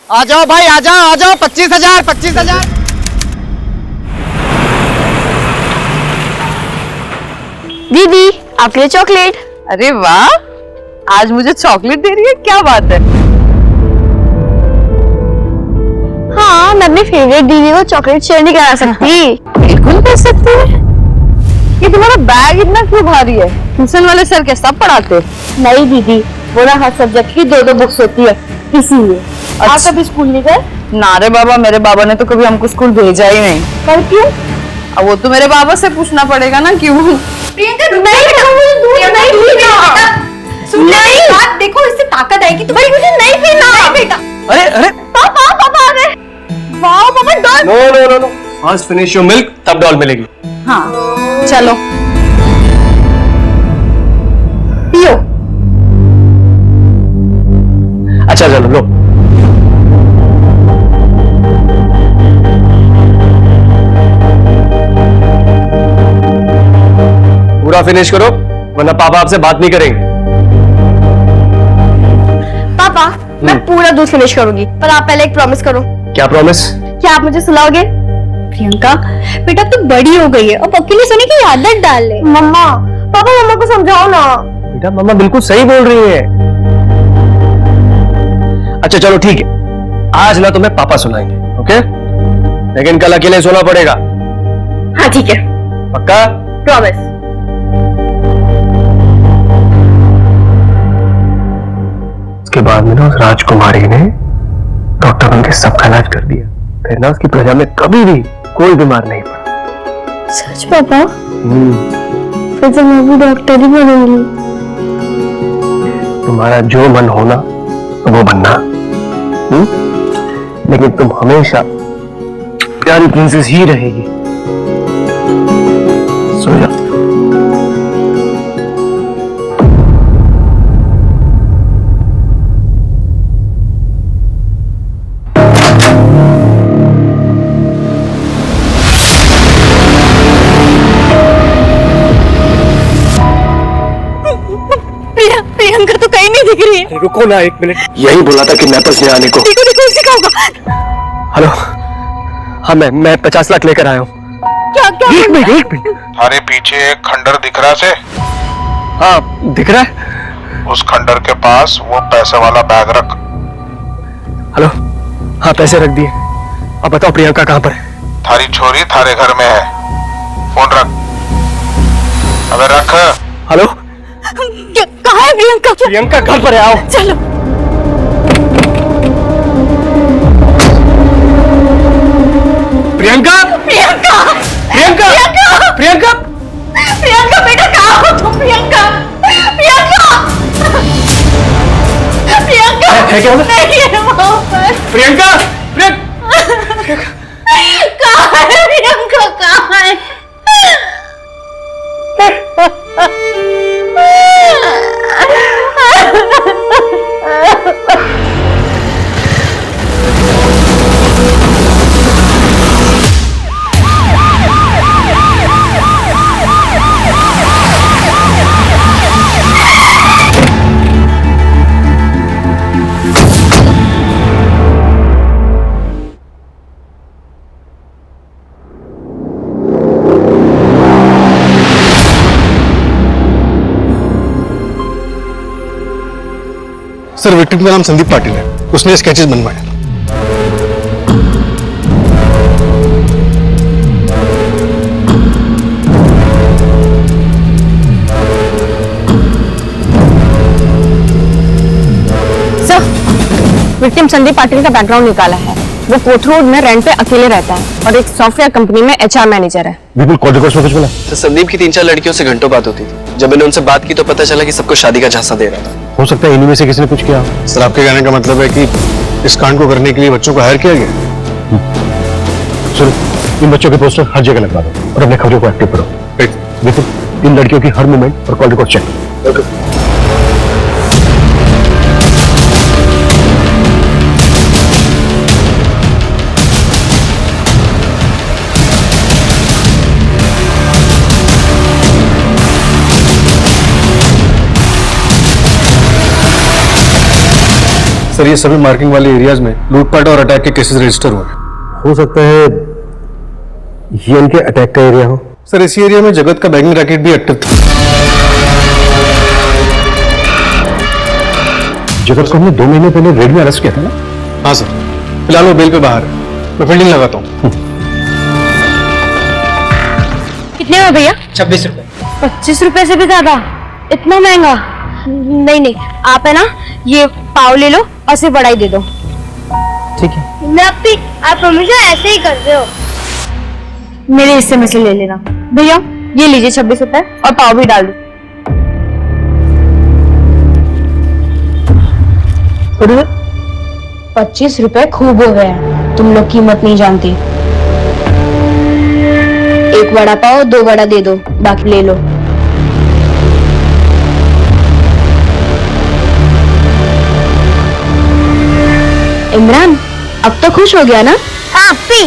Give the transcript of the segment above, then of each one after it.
आ जाओ भाई, आ जाओ आ जाओ। 25,000 25,000। दीदी आपके लिए चॉकलेट। अरे वाह, आज मुझे चॉकलेट दे रही है, क्या बात है। हाँ, मैं अपनी फेवरेट दीदी को चॉकलेट शेयर नहीं करा सकती। बिल्कुल कर सकती है। ये तुम्हारा बैग इतना क्यों भारी है? ट्यूशन वाले सर क्या सब पढ़ाते? नहीं दीदी, वो ना हर सब्जेक्ट की 2-2 बुक्स होती है, इसीलिए। आप कभी स्कूल नहीं गए? ना रे बाबा, मेरे बाबा ने तो कभी हमको स्कूल भेजा ही नहीं। पर क्यों? अब वो तो मेरे बाबा से पूछना पड़ेगा ना क्यों। प्रियंका नहीं, बात देखो, इससे ताकत आएगी। तुम्हारी मुझे नहीं पीना है बेटा। अरे अरे पापा पापा अरे वाओ पापा doll. No no no no, first finish your milk तब डॉल मिलेगी। हाँ चलो पियो। अच्छा चलो लो। पूरा फिनिश करो वरना पापा आपसे बात नहीं करेंगे। पापा मैं पूरा दूध फिनिश करूंगी, पर आप पहले एक प्रॉमिस करो। क्या प्रॉमिस? क्या आप मुझे सुलाओगे? प्रियंका बेटा तू बड़ी हो गई है, अब अकेले सोने की आदत डाल ले। मम्मा पापा मम्मा को समझाओ ना। बेटा मम्मा बिल्कुल सही बोल रही है। अच्छा चलो ठीक है, आज ना तुम्हें पापा सुनाएंगे, ओके? लेकिन कल अकेले सोना पड़ेगा। हाँ ठीक है, पक्का? प्रॉमिस। उसके बाद में ना उस राजकुमारी ने डॉक्टर बनके सबका इलाज कर दिया, फिर ना उसकी प्रजा में कभी भी कोई बीमार नहीं पड़ा। सच पापा? फिर तो मैं भी डॉक्टर ही बनूंगी। तुम्हारा जो मन होना वो बनना, लेकिन तुम हमेशा प्यारी प्रिंसेस ही रहेगी। सो जा। प्रियंका तो कहीं नहीं दिख रही है। रुको ना एक मिनट, यही बोला था कि नेपल्स ले आने को। देखो देखो इसे क्या होगा? हेलो, हाँ मैं 50 लाख लेकर आया हूँ। क्या क्या? एक मिनट। थारे पीछे एक खंडर दिख रहा से? हाँ दिख रहा है। उस खंडर के पास वो पैसे वाला बैग रख। हेलो, हाँ पैसे रख दिए। अब बताओ प्रियंका कहाँ पर है? थारी छोरी थारे घर में है, फोन रख। अबे रख। हेलो, कहाँ है प्रियंका? प्रियंका घर पर है, आओ। चलो। प्रियंका प्रियंका प्रियंका प्रियंका प्रियंका बेटा कहाँ हो तुम? प्रियंका प्रियंका प्रियंका है क्या? नहीं है वहाँ पर। प्रियंका कहाँ है प्रियंका? कहाँ है? सर विक्टिम का नाम संदीप पाटिल है, उसने स्केचेस बनवाए। सर विक्टिम संदीप पाटिल का बैकग्राउंड निकाला है। वो कोट रोड में रेंट पे अकेले रहता है और एक सॉफ्टवेयर कंपनी में HR मैनेजर है। बिल्कुल कॉर्डिकोर्स में कुछ मिला? तो संदीप की 3-4 लड़कियों से घंटों बात होती थी। जब मैंने उनसे बात की तो पता चला कि सबको शादी का झांसा दे रहा था। हो सकता है इन्हीं में से किसी ने कुछ किया। सर आपके कहने का मतलब है कि इस कांड को करने के लिए बच्चों को हायर किया गया। सर इन बच्चों के पोस्टर हर जगह लगवा दो और अपने खबरों को एक्टिव करो। देखो इन लड़कियों की हर मूवमेंट और कॉल रिकॉर्ड चेक। सर ये सभी मार्किंग वाले एरियाज में लूटपाट और अटैक के केसेस रजिस्टर हुए हैं। हो सकता है ये इनके अटैक का एरिया हो। सर इसी एरिया में जगत का बैंकिंग रैकेट भी एक्टिव था। जगत को हमने 2 महीने पहले रेड में अरेस्ट किया था ना? हाँ सर, फिलहाल वो बेल पे बाहर है, मैं फील्डिंग लगाता हूँ। कितने में भैया? 26 रुपए। 25 रुपए से भी ज्यादा? इतना महंगा? नहीं नहीं, आप है ना ये पाव ले लो और सिर्फ बड़ा ही दे दो। ठीक है। मैं अपनी आप हमेशा ऐसे ही करते हो। मेरे हिस्से में से ले लेना। भैया ये लीजिए 26 रुपए और पाव भी डाल दो। अरे 25 रुपए खूब हो गए हैं, तुम लोग कीमत नहीं जानती। एक वड़ा पाव 2 वड़ा दे दो, बाकी ले लो। इमरान अब तो खुश हो गया ना? हाँ अपी।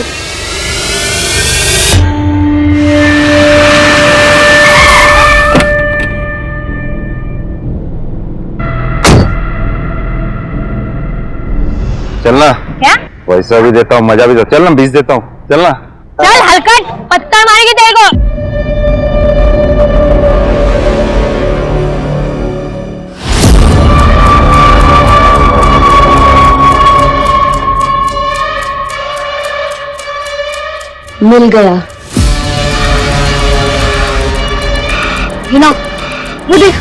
चलना। क्या? पैसा भी देता हूँ, मजा भी देता हूँ। चलना 20 देता हूँ, चलना। चल हलकट, पत्ता मारेगी तेरे को। मिल गया। हिना वो देख,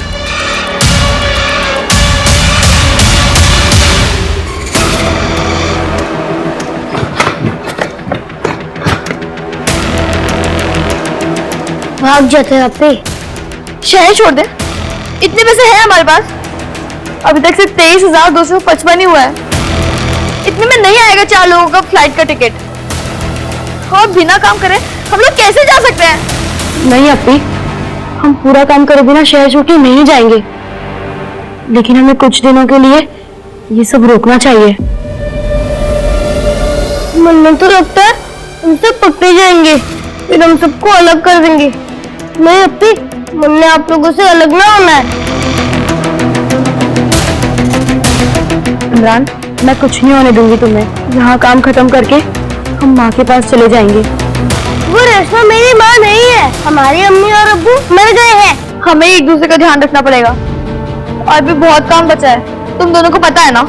भाग जाते हैं अपे। शहर छोड़ दे, इतने पैसे हैं हमारे पास। अभी तक सिर्फ 23,255 ही हुआ है। इतने में नहीं आएगा 4 लोगों का फ्लाइट का टिकट। और बिना काम करे हम लोग कैसे जा सकते हैं? नहीं अपी, हम पूरा काम करे बिना शहर छोड़ के नहीं जाएंगे, लेकिन हमें कुछ दिनों के लिए ये सब रोकना चाहिए। मन तो लगता है हम सब पकड़े जाएंगे, फिर हम सबको अलग कर देंगे। नहीं अपी, मन ने आप लोगों से अलग ना होना है। इमरान मैं कुछ नहीं होने दूंगी तुम्हें। यहाँ काम खत्म करके हम माँ के पास चले जाएंगे। वो रेशमा मेरी माँ नहीं है, हमारी अम्मी और अब्बू मर गए हैं। हमें एक दूसरे का ध्यान रखना पड़ेगा, और भी बहुत काम बचा है, तुम दोनों को पता है ना।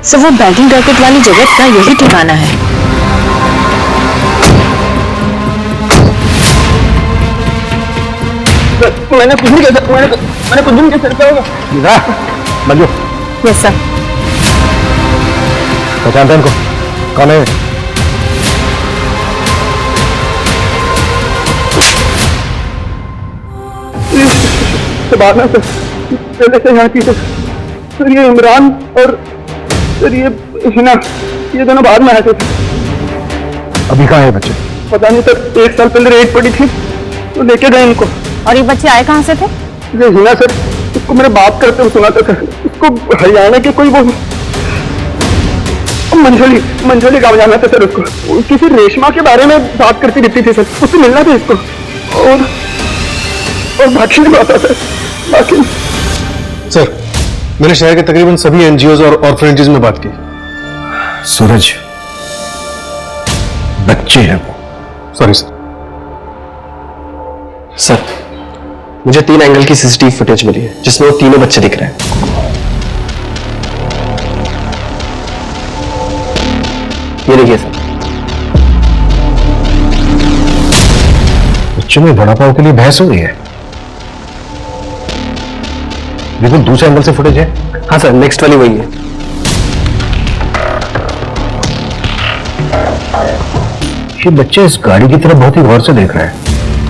सब वो बैंकिंग रैकेट वाली जगत का यही ठिकाना है। मैंने कुछ नहीं किया, मैंने कुछ नहीं किया। क्या होगा? Manju, yes sir. पहचानते हैं इनको? कौन है? ना सर, पहले से यहाँ की सर ये इमरान और सर ये हिना, ये दोनों बाद में आए थे। अभी कहाँ है बच्चे? पता नहीं सर, 1 साल पहले रेड पड़ी थी तो लेके गए इनको। और ये बच्चे आए कहाँ से थे? ये हिना सर, उसको मैंने बात करते हुए सुना था सर। उसको हरियाणा के कोई वो मंजोली गाँव जाना था सर। उसको किसी रेशमा के बारे में बात करती रहती थी सर, उससे मिलना था इसको। और बाकी नहीं पता सर, बाकी। सर मैंने शहर के तकरीबन सभी एनजीओज और ऑर्फनेजेस में बात की। सूरज, बच्चे हैं वो। Sorry sir. सर मुझे 3 एंगल की सीसीटीवी फुटेज मिली है जिसमें वो तीनों बच्चे दिख रहे हैं। ये देखिए सर। बच्चों में वड़ा पाव के लिए बहस हो गई है। देखो दूसरे एंगल से फुटेज है। हाँ सर, नेक्स्ट वाली वही है। ये बच्चे इस गाड़ी की तरफ बहुत ही गौर से देख रहे हैं।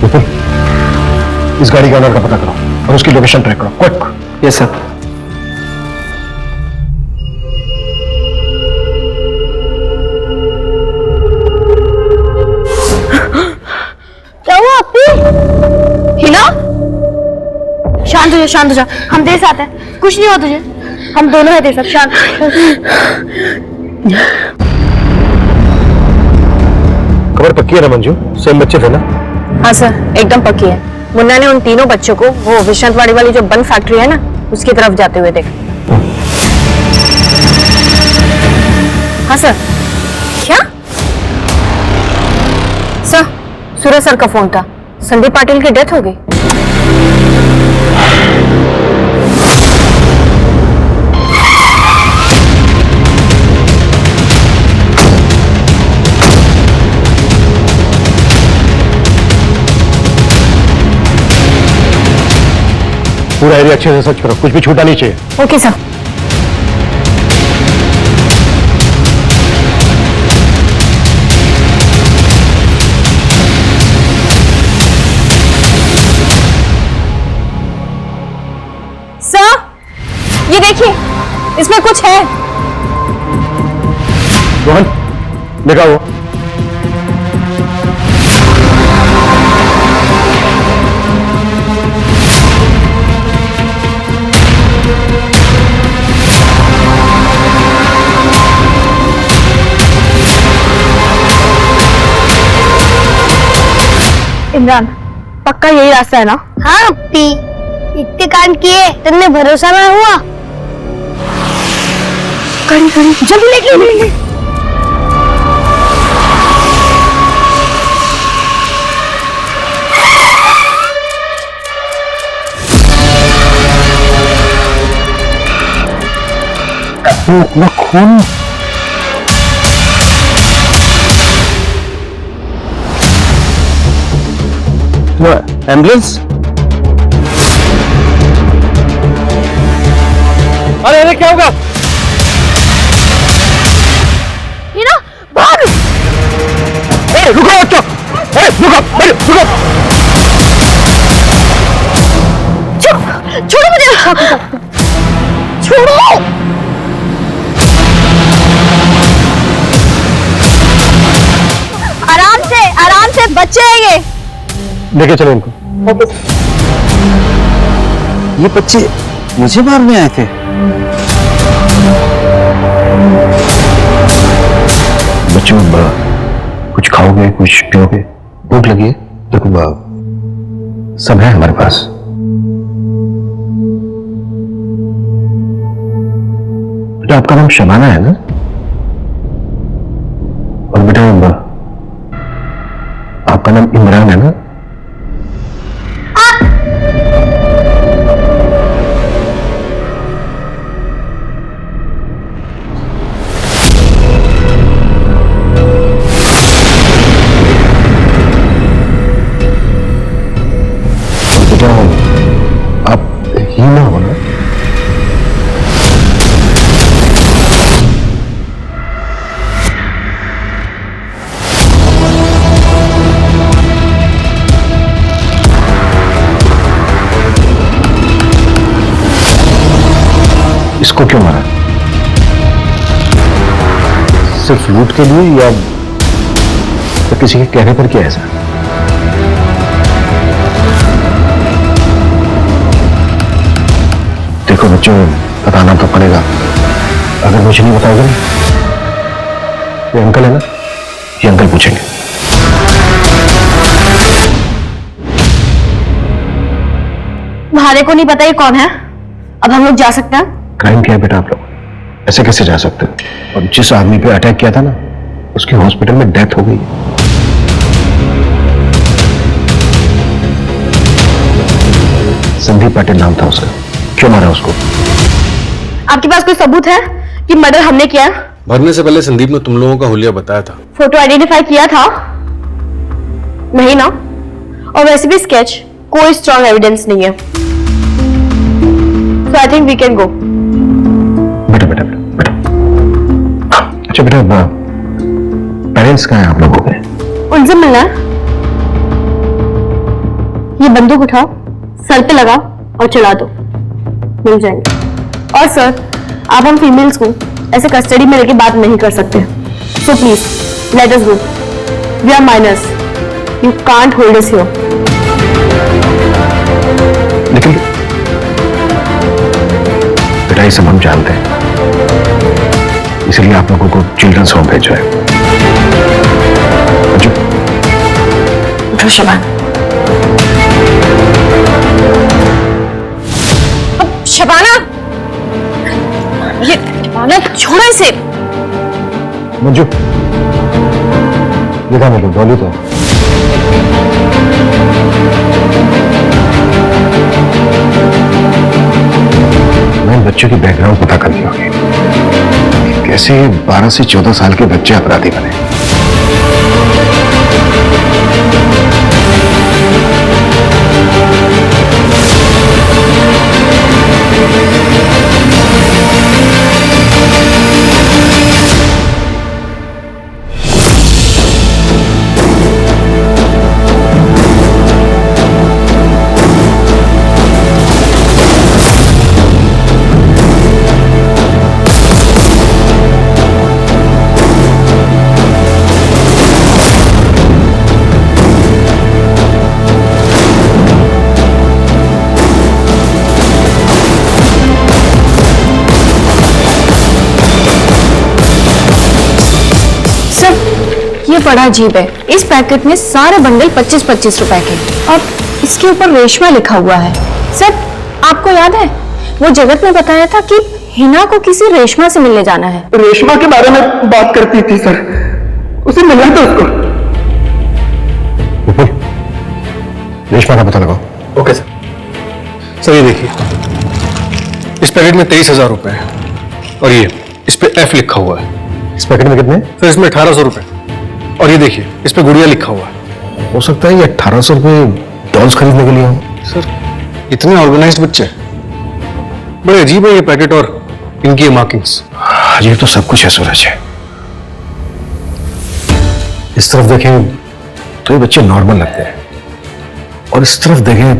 बिल्कुल, इस गाड़ी के ऑनर का पता करो और उसकी लोकेशन ट्रैक करो, क्विक। Yes sir. क्या हुआ अपी? हिना शांत हो जा, शांत हो जा, हम तेरे साथ हैं, कुछ नहीं हो तुझे, हम दोनों हैं तेरे साथ, शांत। खबर पक्की है ना मंजू? सेम बच्चे थे ना? हाँ सर, एकदम पक्की है। मुन्ना ने उन तीनों बच्चों को वो विश्रांतवाड़ी वाली जो बंद फैक्ट्री है ना, उसकी तरफ जाते हुए देखा। हाँ सर। क्या सर? सूरज सर का फोन था। संदीप पाटिल की डेथ हो गई। पूरा एरिया अच्छे से सर्च करो, कुछ भी छूटा नहीं चाहिए। Okay sir. सर ये देखिए, इसमें कुछ है। रोहन देखा वो। इमरान, पक्का यही रास्ता है ना? हाँ अपी, इतने कांड किए तुमने भरोसा ना हुआ? कड़ी कड़ी जल्दी लेके इतना खून। एम्बुलेंस? अरे अरे क्या होगा? हीना, भाग! रुको बच्चों! रुको! छोड़ो मुझे! छोड़ो! आराम से बच्चे हैं ये। लेके चलो इनको। ये बच्चे मुझे मारने आए थे। बच्चों कुछ खाओगे, कुछ पियोगे? भूख लगी है? देखो सब है हमारे पास। बेटा आपका नाम शबाना है ना? और बेटा आपका नाम इमरान है ना? आप हीना हो ना? इसको क्यों मारा? सिर्फ लूट के लिए या किसी के कहने पर किया ऐसा? देखो बच्चों, बताना तो पड़ेगा। अगर मुझे नहीं बताओगे ना, ये अंकल है ना, ये अंकल पूछेंगे। भारे को नहीं पता ये कौन है। अब हम लोग जा सकते हैं? क्राइम किया बेटा आप लोग, ऐसे कैसे जा सकते हो? और जिस आदमी पे अटैक किया था ना, उसकी हॉस्पिटल में डेथ हो गई है। संदीप पाटिल नाम था उसका। क्यों मारा उसको? आपके पास कोई सबूत है कि मर्डर हमने किया? मरने से पहले संदीप ने तुम लोगों का हुलिया बताया था। फोटो आइडेंटिफाई किया था? नहीं ना? और वैसे भी स्केच कोई स्ट्रॉन्ग एविडेंस नहीं है। So I think we can go. बेटा अच्छा बेटा, पेरेंट्स कहाँ हैं आप लोगों के? उनसे मिलना है। ये बंदूक उठाओ, सर पे लगाओ और चला दो, मिल जाएंगे। और सर, आप हम फीमेल्स को ऐसे कस्टडी में लेके बात नहीं कर सकते। So please let us go. We are minors, you can't hold us here. लेकिन बेटा ये सब हम जानते हैं, इसलिए आप लोगों को चिल्ड्रंस होम भेजा है। शबान, अब शबाना, ये शबाना छोड़ो इसे। मंजू, देखा मैं डॉली तो मैं बच्चों की बैकग्राउंड पता कर ली होगी, कैसे 12 से 14 साल के बच्चे अपराधी बने। ये बड़ा अजीब है, इस पैकेट में सारे बंडल 25-25 रुपए के और इसके ऊपर रेशमा लिखा हुआ है। सर, आपको याद है वो जगत ने बताया था कि हिना को किसी रेशमा से मिलने जाना है। रेशमा के बारे में बात करती थी सर, उसे मिलना था उसको। रेशमा का पता लगाओ। Okay sir. सर ये देखिए, इस पैकेट में 23,000 रुपए है और ये इस पे F लिखा हुआ है। इस पैकेट में कितने? सर इसमें 1800 रुपए और ये देखिए इस पे गुड़िया लिखा हुआ है। हो सकता है ये 1800 रुपए डॉल्स खरीदने के लिए हो। सर इतने ऑर्गेनाइज्ड बच्चे, बड़े अजीब है ये पैकेट और इनकी ये मार्किंग्स। अजीब तो सब कुछ है सूरज। इस तरफ देखें तो ये बच्चे नॉर्मल लगते हैं और इस तरफ देखें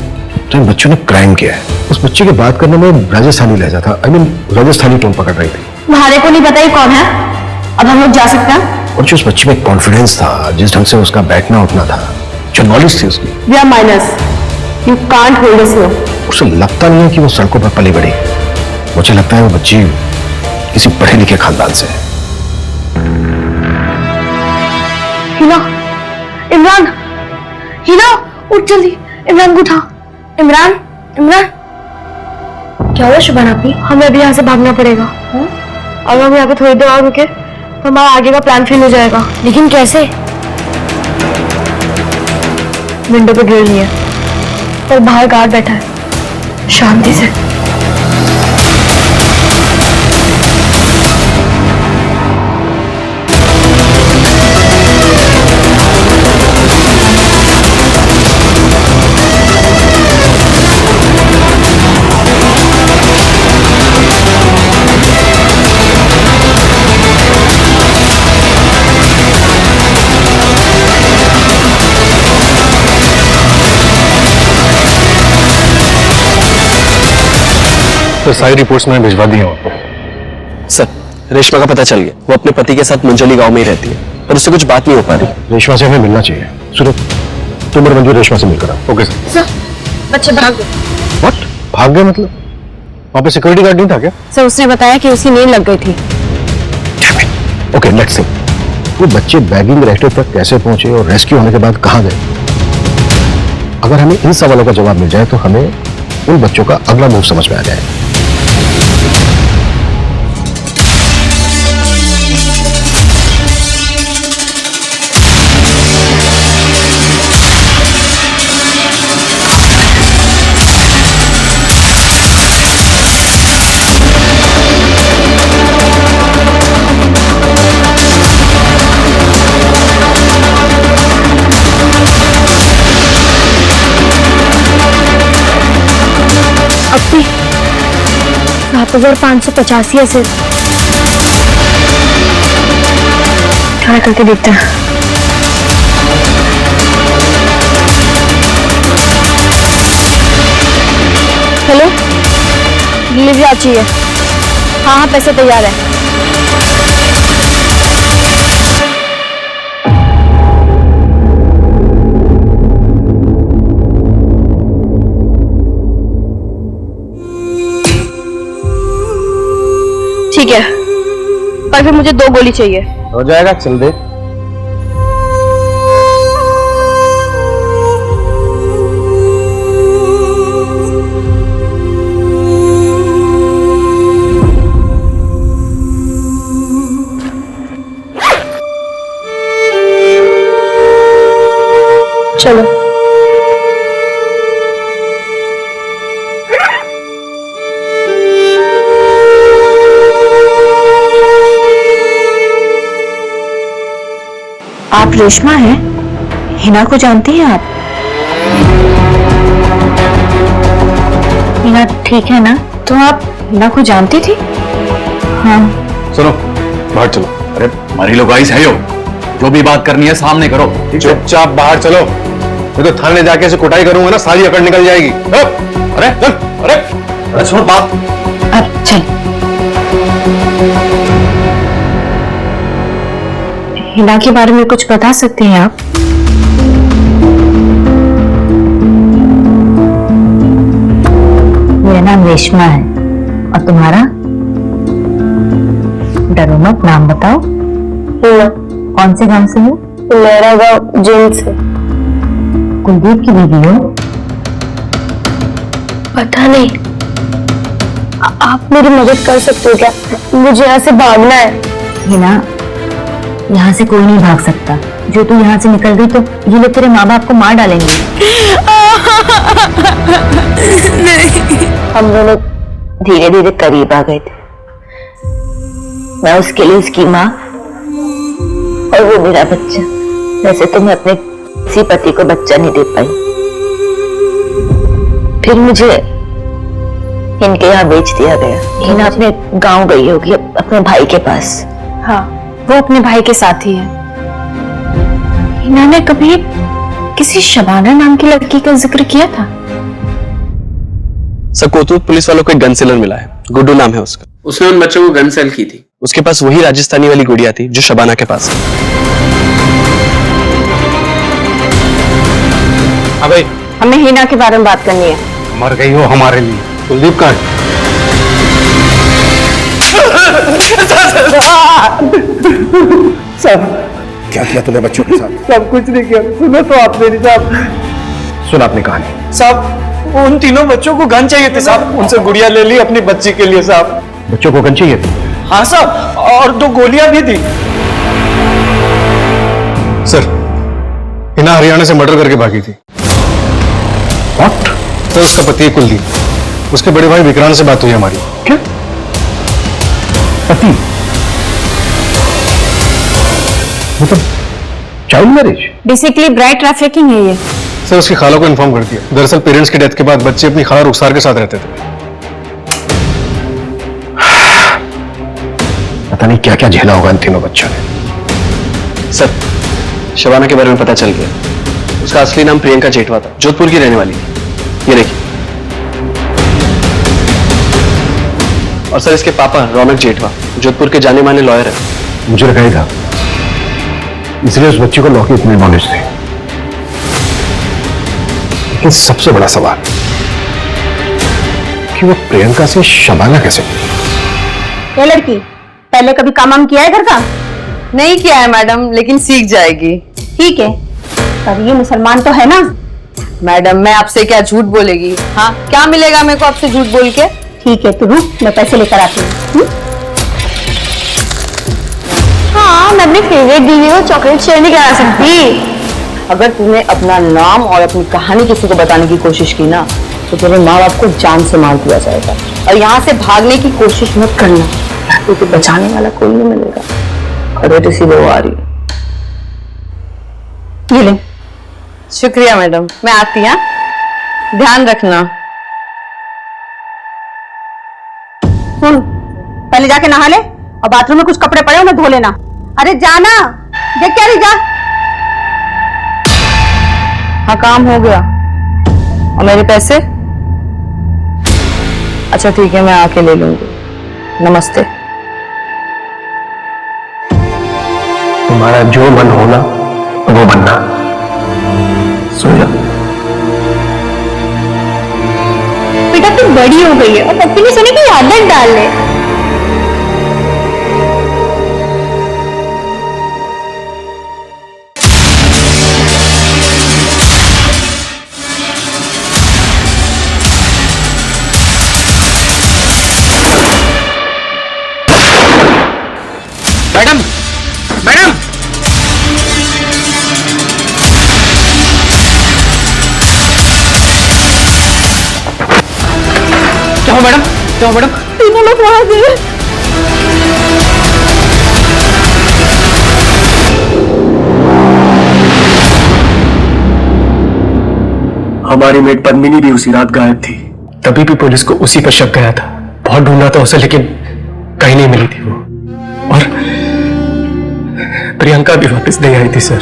तो इन बच्चों ने क्राइम किया है। उस बच्चे की बात करने में राजस्थानी लहजा था, आई मीन राजस्थानी टोन पकड़ रही थी। तुम्हारे को नहीं पता ये कौन है? अब हम लोग जा सकते हैं? और जो उस बच्चे में कॉन्फिडेंस था, जिस ढंग से उसका बैठना उठना था, जो नॉलेज थी उसकी, We are minors. You can't hold us here. उसे लगता नहीं है कि वो सड़कों पर पली बड़ी। मुझे लगता है वो बच्ची किसी पढ़े लिखे खानदान से है। हिना, इमरान, हिना, उठ जल्दी, इमरान को उठा। इमरान, इमरान, क्या हुआ शबाना आपी? हमें अभी यहाँ से भागना पड़ेगा। अगर हम यहाँ पे थोड़ी देर और रुके तो हमारा आगे का प्लान फेल हो जाएगा। लेकिन कैसे? विंडो पे ग्रिल नहीं है और बाहर गार्ड बैठा है, शांति से। तो सारी रिपोर्ट्स मैंने भिजवा दी हैं। सर, रेशमा का पता चल गया। वो अपने पति के साथ मुंजली गांव में ही रहती है और उससे कुछ बात नहीं हो पा रही। रेशमा से हमें मिलना चाहिए। सूरज, तुम और मंजू रेशमा से मिलकर आओ। Okay sir. सर, बच्चे भाग गए। व्हाट? भाग गए मतलब? वहां पे सिक्योरिटी गार्ड नहीं था क्या? सर, उसने बताया कि उसकी नींद लग गई थी। Okay, let's see. वो बच्चे बैगिंग रेस्टोरेंट तक कैसे पहुंचे और रेस्क्यू होने के बाद कहां गए? अगर हमें इन सवालों का जवाब मिल जाए तो हमें उन बच्चों का अगला मूव समझ में आ जाए। अपनी 7,585 है सिर्फ। ट्राई करके देखते हैं। हेलो, डिलीवरी आ चाहिए। हाँ हाँ, पैसे तैयार है। ठीक है, पर फिर मुझे 2 गोली चाहिए। हो जाएगा, चल दे। चलो। आप रेशमा हैं? हिना को जानती हैं आप? हिना ठीक है ना? तो आप हिना को जानती थी? हाँ। सुनो, बाहर चलो। अरे हमारी लोग आइस है जो भी बात करनी है सामने करो। चुपचाप बाहर चलो, मैं तो थाने जाके ऐसे कुटाई करूंगा ना, सारी अकड़ निकल जाएगी। अरे चल, अरे सुनो बात। अब चल। हिना के बारे में कुछ बता सकते हैं आप? मेरा नाम रेशमा है। और तुम्हारा? डरो मत, नाम बताओ। हिना। कौन से गांव से हो? मेरा गांव जिंद से। कुलदीप की बीवी हो? पता नहीं। आप मेरी मदद कर सकते हो क्या? मुझे यहाँ से भागना है। हिना, यहाँ से कोई नहीं भाग सकता। जो तू यहाँ से निकल गई तो ये लोग तेरे माँ बाप को मार डालेंगे। हम दोनों धीरे धीरे करीब आ गए थे। मैं उसके लिए उसकी माँ और वो मेरा बच्चा। वैसे तो मैं अपने किसी पति को बच्चा नहीं दे पाई। फिर मुझे इनके यहाँ बेच दिया गया। हिना अपने गांव गई होगी, अपने भाई के पास। हाँ, वो अपने भाई के साथ ही है। हिना ने कभी किसी शबाना नाम की लड़की का जिक्र किया था? सर, कोतवाल पुलिस वालों को एक गन सेलर मिला है, गुड्डू नाम है उसका। उसने उन बच्चों को गन सेल की थी। उसके पास वही राजस्थानी वाली गुड़िया थी जो शबाना के पास है। अबे, हमें हिना के बारे में बात करनी है। मर गई हो हमारे लिए। कुलदीप का सब क्या किया तूने बच्चों के साथ? सब कुछ नहीं किया। सुनो तो आप मेरी साहब। सुन अपनी कहानी। साहब, उन तीनों बच्चों को गन चाहिए थी साहब। उनसे गुड़िया ले ली अपनी बच्ची के लिए साहब। बच्चों को गन चाहिए थी? हाँ साहब, और 2 गोलियां भी थी। सर, हिना हरियाणा से मर्डर करके भागी थी। व्हाट? सर, उसका पति है कुलदीप। उसके बड़े भाई विक्रांत से बात हुई हमारी। क्या? पति? मतलब child marriage? Basically bride trafficking है ये। सर, उसकी खाला को इन्फॉर्म कर दिया। दरअसल पेरेंट्स की डेथ के बाद बच्चे अपनी खाला रुखसार के साथ रहते थे। पता नहीं क्या क्या झेला होगा इन तीनों बच्चों ने। सर, शबाना के बारे में पता चल गया। उसका असली नाम प्रियंका जेठवा था, जोधपुर की रहने वाली थी। ये देखिए। और सर, इसके पापा रौनक जेठवा जोधपुर के जाने माने लॉयर है। मुझे लगा ही था, इसलिए उस बच्चे को लॉ की इतनी नॉलेज थी। लेकिन सबसे बड़ा सवाल कि वो प्रियंका से शबाना कैसे? ये लड़की पहले कभी काम किया है घर का? नहीं किया है मैडम, लेकिन सीख जाएगी। ठीक है, पर ये मुसलमान तो है ना? मैडम, मैं आपसे क्या झूठ बोलेगी? हाँ, क्या मिलेगा मेरे को आपसे झूठ बोल के? ठीक है, तू रुक, मैं पैसे लेकर आती हूँ। हाँ, मैं अपनी फेवरेट दीदी को चॉकलेट शेयर नहीं करा सकती। अगर तूने अपना नाम और अपनी कहानी किसी को बताने की कोशिश की ना, तो तेरे माँ बाप को जान से मार दिया जाएगा। और यहाँ से भागने की कोशिश मत करना, क्योंकि बचाने वाला कोई नहीं मिलेगा। अरे तो सीधे वो आ रही है। ये ले। शुक्रिया मैडम, मैं आती हूँ। ध्यान रखना। सुन, पहले जाके नहा ले और बाथरूम में कुछ कपड़े पड़े उन्हें धो लेना। अरे जाना, देख क्या रही, जा। हाँ, काम हो गया। और मेरे पैसे? अच्छा ठीक है, मैं आके ले लूंगी। नमस्ते। तुम्हारा जो मन होना वो बनना। सो जा। बेटा तू बड़ी हो गई है और पप्पी ने सोने की आदत डाल ले। मैडम, मैडम, हो मैडम? क्या हो मैडम? तीनों लोग वहां गए। हमारी मेट पद्मिनी भी उसी रात गायब थी। तभी भी पुलिस को उसी पर शक गया था। बहुत ढूंढा था उसे, लेकिन कहीं नहीं मिली थी वो। और प्रियंका भी वापस नहीं आई थी सर।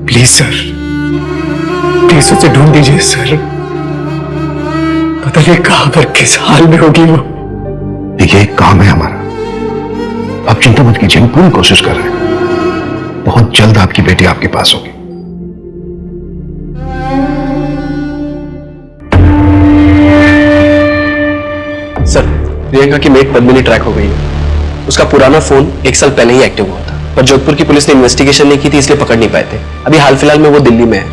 प्लीज सर, प्लीज उसे ढूंढ दीजिए सर। पता नहीं कहां पर, किस हाल में होगी वो। देखिए, एक काम है हमारा, आप चिंता मत कीजिए, हम पूरी कोशिश कर रहे हैं। बहुत जल्द आपकी बेटी आपके पास होगी। सर, प्रियंका की मेट पद्मिनी ट्रैक हो गई है। उसका पुराना फोन 1 साल पहले ही एक्टिव हुआ था, पर जोधपुर की पुलिस ने इन्वेस्टिगेशन नहीं की थी, इसलिए पकड़ नहीं पाए थे। अभी हाल फिलहाल में वो दिल्ली में है।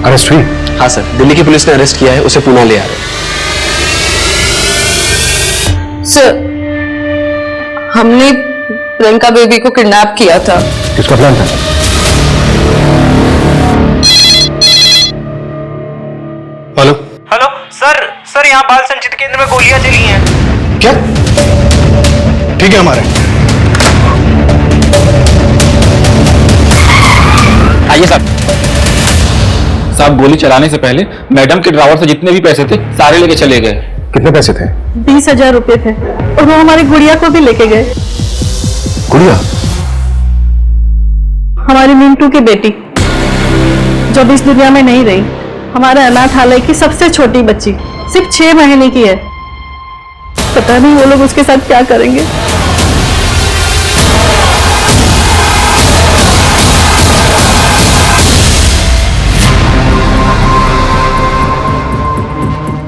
अरेस्ट हुई? हाँ सर, दिल्ली की पुलिस ने अरेस्ट किया है, उसे पुणे ले आ रहे हैं। सर, हमने प्रियंका बेबी को किडनैप किया था। किसका प्लान था? हेलो हेलो सर, यहाँ बाल संचित केंद्र में गोलियां चली हैं। क्या? ठीक है, हमारे आइए साहब, गोली चलाने से पहले मैडम के ड्रावर से जितने भी पैसे थे सारे लेके चले गए। कितने पैसे थे? 20,000 रुपए थे, और वो हमारी गुड़िया को भी लेके गए। गुड़िया? हमारी मिंटू की बेटी, जो भी इस दुनिया में नहीं रही, हमारे अनाथालय की सबसे छोटी बच्ची, सिर्फ 6 महीने की है। पता नहीं वो लोग उसके साथ क्या करेंगे।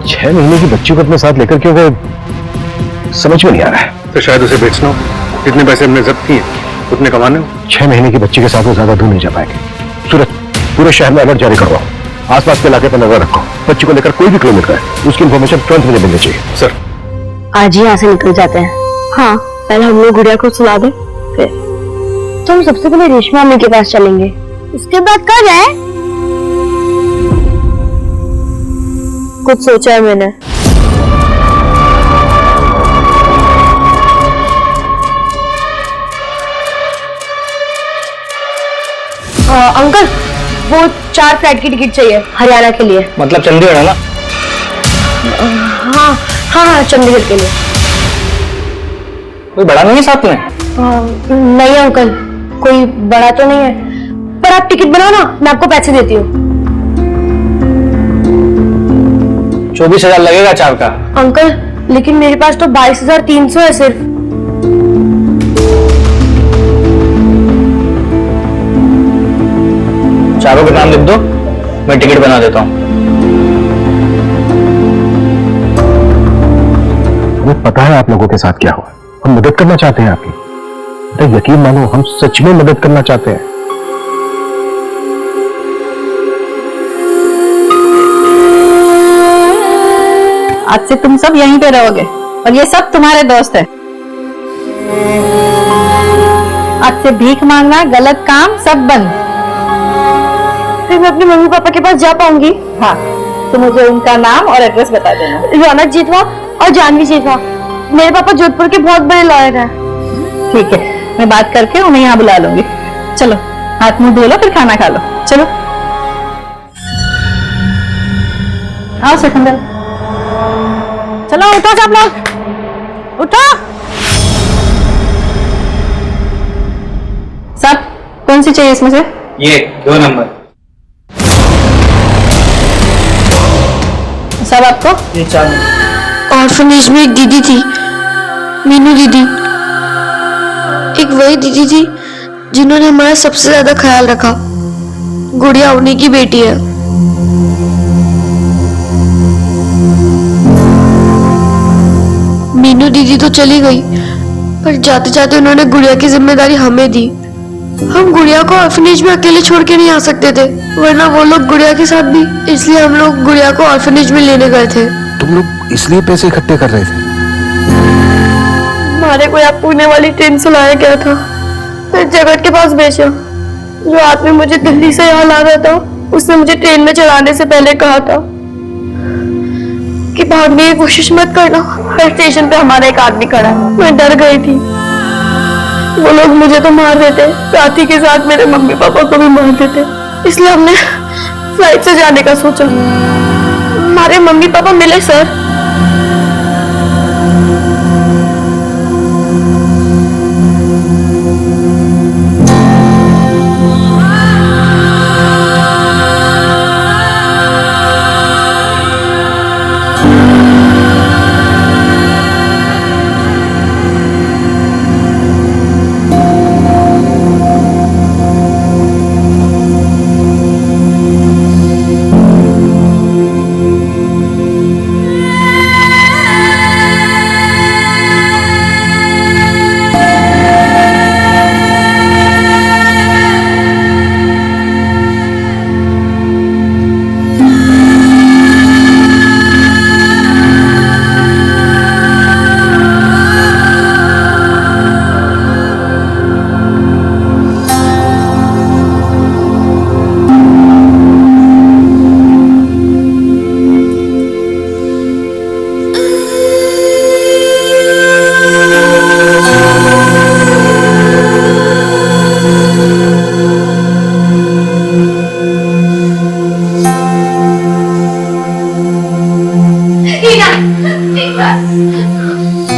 छह महीने की बच्ची को अपने साथ लेकर क्यों गए, समझ में नहीं आ रहा है। तो शायद उसे बेचना हो। जितने पैसे हमने जब्त किए उतने कमाने हो। 6 महीने की बच्ची के साथ वो ज्यादा दूर नहीं जा पाएंगे। सूरज, पूरे शहर में अलर्ट जारी करवाओ, आसपास के इलाके पर नजर रखो। बच्ची को लेकर कोई भी क्लू मिल रहा है, उसकी इन्फॉर्मेशन तुरंत मुझे मिलनी चाहिए। सर, आज ही यहाँ से निकल जाते हैं। हाँ, पहले हम लोग गुड़िया को सुला दें, फिर तो हम सबसे पहले रेशमा अम्मी के पास चलेंगे। उसके बाद कहाँ जाए? कुछ सोचा है मैंने। अंकल, वो 4 फ्लाइट की टिकट चाहिए हरियाणा के लिए। मतलब चंडीगढ़ है ना? हाँ हाँ हाँ, चंडीगढ़ के लिए। कोई बड़ा नहीं है साथ में? नहीं अंकल, कोई बड़ा तो नहीं है, पर आप टिकट बनाओ ना, मैं आपको पैसे देती हूँ। 24,000 लगेगा 4 का। अंकल, लेकिन मेरे पास तो 22,300 है सिर्फ। चारों के नाम लिख दो, मैं टिकट बना देता हूँ। हमें पता है आप लोगों के साथ क्या हुआ। हम मदद करना चाहते हैं आपकी, तो यकीन मानो हम सच में मदद करना चाहते हैं। आज से तुम सब यहीं पे रहोगे, और ये सब तुम्हारे दोस्त हैं। आज से भीख मांगना, गलत काम सब बंद। फिर मैं अपने मम्मी पापा के पास जा पाऊंगी? हाँ, तो मुझे उनका नाम और एड्रेस बता देना। रौनक जेठवा और जानवी जेठवा, मेरे पापा जोधपुर के बहुत बड़े लॉयर हैं। ठीक है, मैं बात करके उन्हें यहाँ बुला लूंगी। चलो, हाथ मुंह धो लो, फिर खाना खा लो। चलो आओ सिकंदर, चलो उठो सब लोग, उठो सब। कौन सी चाहिए इसमें से? ये 2 नंबर। सब आपको? ये 4 नंबर। ऑर्फनेज में एक दीदी थी, मीनू दीदी। एक वही दीदी थी जिन्होंने हमारा सबसे ज्यादा ख्याल रखा। गुड़िया उन्हीं की बेटी है। मीनू दीदी तो चली गई, पर जाते जाते उन्होंने गुड़िया की जिम्मेदारी हमें दी। हम गुड़िया को ऑर्फनेज में अकेले छोड़ के नहीं आ सकते थे, वरना वो लोग गुड़िया के साथ भी। इसलिए हम लोग गुड़िया को ऑर्फनेज में लेने गए थे। तुम लोग इसलिए पैसे इकट्ठे कर रहे थे? हमारे को यहाँ पुणे वाली ट्रेन से लाया गया था, फिर जगत के पास भेजा। जो आदमी मुझे दिल्ली से यहाँ ला रहा था, उसने मुझे ट्रेन में चढ़ाने से पहले कहा था कि भागने की कोशिश मत करना। हर स्टेशन पे हमारा एक आदमी खड़ा है। मैं डर गई थी, वो लोग मुझे तो मार देते, साथ ही के साथ मेरे मम्मी पापा को भी मार देते। इसलिए हमने फ्लाइट से जाने का सोचा। हमारे मम्मी पापा मिले सर।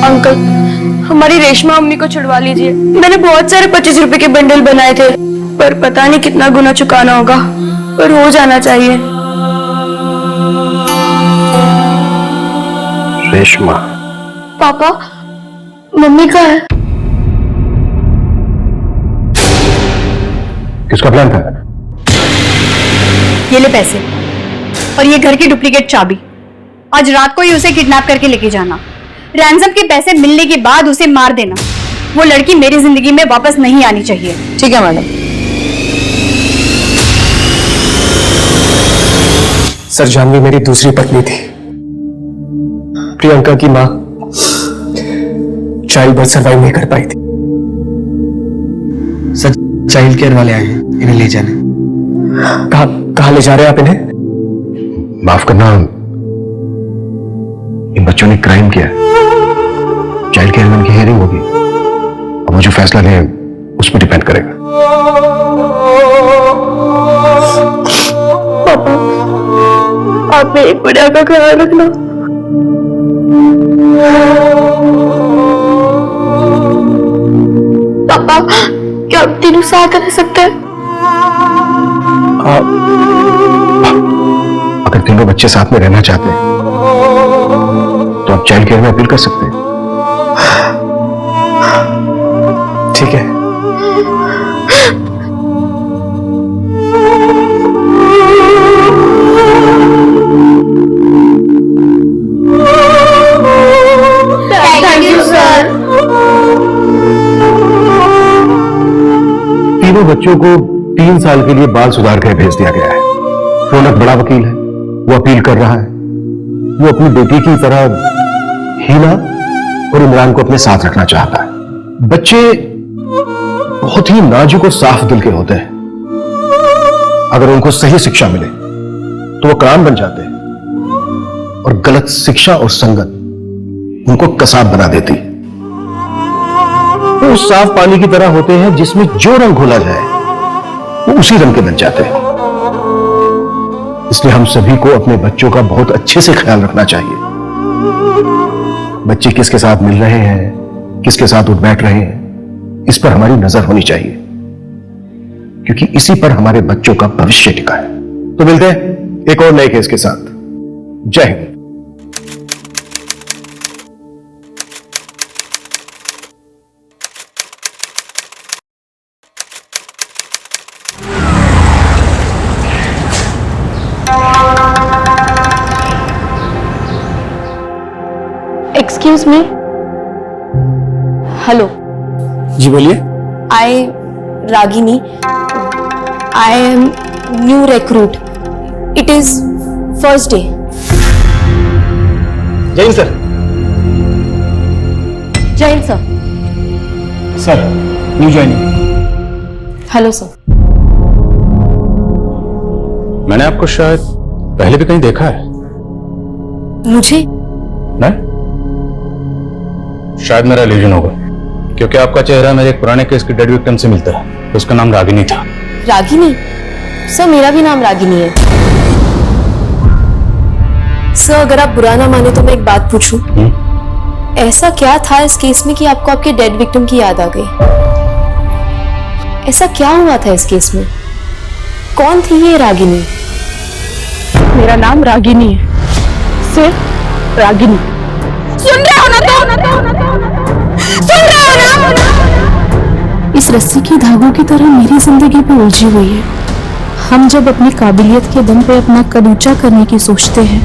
अंकल, हमारी रेशमा अम्मी को छुड़वा लीजिए। मैंने बहुत सारे 25 रुपए के बंडल बनाए थे, पर पता नहीं कितना गुना चुकाना होगा, पर हो जाना चाहिए। रेशमा, पापा, मम्मी कहाँ है? किसका प्लान था? ये ले पैसे और ये घर की डुप्लीकेट चाबी। आज रात को ही उसे किडनैप करके लेके जाना। रैंसम के पैसे मिलने के बाद उसे मार देना। वो लड़की मेरी जिंदगी में वापस नहीं आनी चाहिए। ठीक है मैडम। सर, जानवी मेरी दूसरी पत्नी थी। प्रियंका की माँ चाइल्ड बर्थ सर्वाइव नहीं कर पाई थी। सर, चाइल्ड केयर वाले आए हैं, इन्हें ले जाने। कहाँ ले जा रहे हैं आप इन्हें? माफ करना, इन बच्चों ने क्राइम किया। चाइल्ड केयर में उनकी हियरिंग होगी, अब वो जो फैसला लें उस पर डिपेंड करेगा। पापा, आप मेरी गुड़िया का ख्याल रखना। पापा, क्या आप तीनों साथ रह सकते हैं? अगर तीनों बच्चे साथ में रहना चाहते हैं तो आप चाइल्ड केयर में अपील कर सकते हैं। ठीक है। Thank you sir. तीनों बच्चों को 3 साल के लिए बाल सुधार गृह भेज दिया गया है। रौनक बड़ा वकील है, वो अपील कर रहा है। वो अपनी बेटी की तरह हीना और इमरान को अपने साथ रखना चाहता है। बच्चे बहुत ही नाजुक और साफ दिल के होते हैं। अगर उनको सही शिक्षा मिले तो वो कुरान बन जाते हैं, और गलत शिक्षा और संगत उनको कसाब बना देती। वो उस साफ पानी की तरह होते हैं जिसमें जो रंग घोला जाए वो उसी रंग के बन जाते हैं। इसलिए हम सभी को अपने बच्चों का बहुत अच्छे से ख्याल रखना चाहिए। बच्चे किसके साथ मिल रहे हैं, किसके साथ उठ बैठ रहे हैं, इस पर हमारी नजर होनी चाहिए, क्योंकि इसी पर हमारे बच्चों का भविष्य टिका है। तो मिलते हैं एक और नए केस के साथ। Jai Hind. Excuse me. Hello. जी बोलिए। I Ragini. I am new recruit. It is first day. Jai Hind sir. Jai Hind sir. Sir, new joining. Hello sir. मैंने आपको शायद पहले भी कहीं देखा है। मुझे? नहीं, शायद मेरा इल्यूजन होगा, क्योंकि आपका चेहरा मेरे एक पुराने केस की डेड विक्टिम से मिलता है। उसका नाम रागिनी था। रागिनी? सर मेरा भी नाम रागिनी है। सर अगर आप बुरा ना माने तो मैं एक बात पूछूं? ऐसा क्या था इस केस में कि आपको आपके डेड विक्टिम की याद आ गई? ऐसा क्या हुआ था इस केस में? कौन थी ये रागिनी? मेरा नाम रागिनी है, सिर्फ रागिनी। सुन रहे हो ना सुन रहे हो ना? इस रस्सी की धागों की तरह मेरी जिंदगी पे उलझी हुई है। हम जब अपनी काबिलियत के दम पे अपना कद ऊंचा करने की सोचते हैं,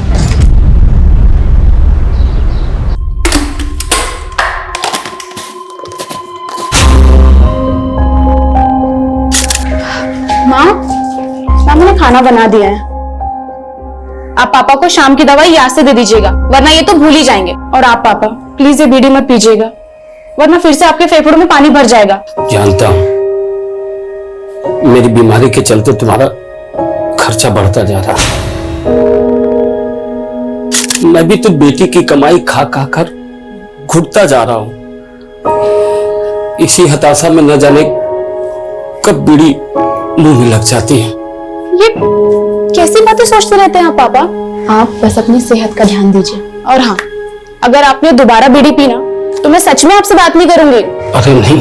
माँ मैंने खाना बना दिया है। आप पापा को शाम की दवाई याद से दे दीजिएगा, वरना ये तो भूल ही जाएंगे। और आप पापा प्लीज ये बीड़ी मत पीजिएगा, वरना फिर से आपके फेफड़ों में पानी भर जाएगा। जानता हूं मेरी बीमारी के चलते तुम्हारा खर्चा बढ़ता जा रहा है। मैं भी तो बेटी की कमाई खा खा कर घुटता जा रहा हूं। इसी हताशा में न जाने कब बीड़ी मुंह में लग जाती है। ये कैसी बातें सोचते रहते हैं आप पापा? आप बस अपनी सेहत का ध्यान दीजिए। और हाँ, अगर आपने दोबारा बीड़ी पीना तो मैं सच में आपसे बात नहीं करूंगी। अरे नहीं,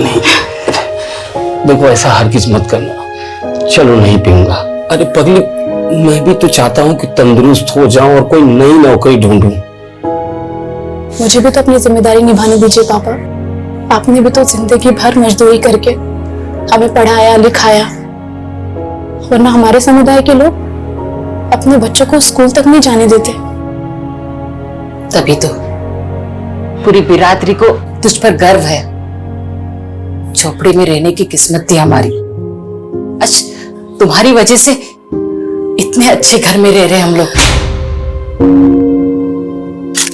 देखो ऐसा हरगिज मत करना। चलो नहीं पीऊंगा। अरे पगली, मैं भी तो चाहता हूँ कि तंदुरुस्त हो जाऊं और कोई नई नौकरी ढूंढूं। मुझे भी तो अपनी जिम्मेदारी निभाने दीजिए पापा। आपने भी तो जिंदगी भर मजदूरी करके हमें पढ़ाया लिखाया, वरना हमारे समुदाय के लोग अपने बच्चों को स्कूल तक नहीं जाने देते। तभी तो पूरी बिरादरी को तुझ पर गर्व है। झोपड़ी में रहने की किस्मत थी हमारी। आज तुम्हारी वजह से इतने अच्छे घर में रह रहे हम लोग।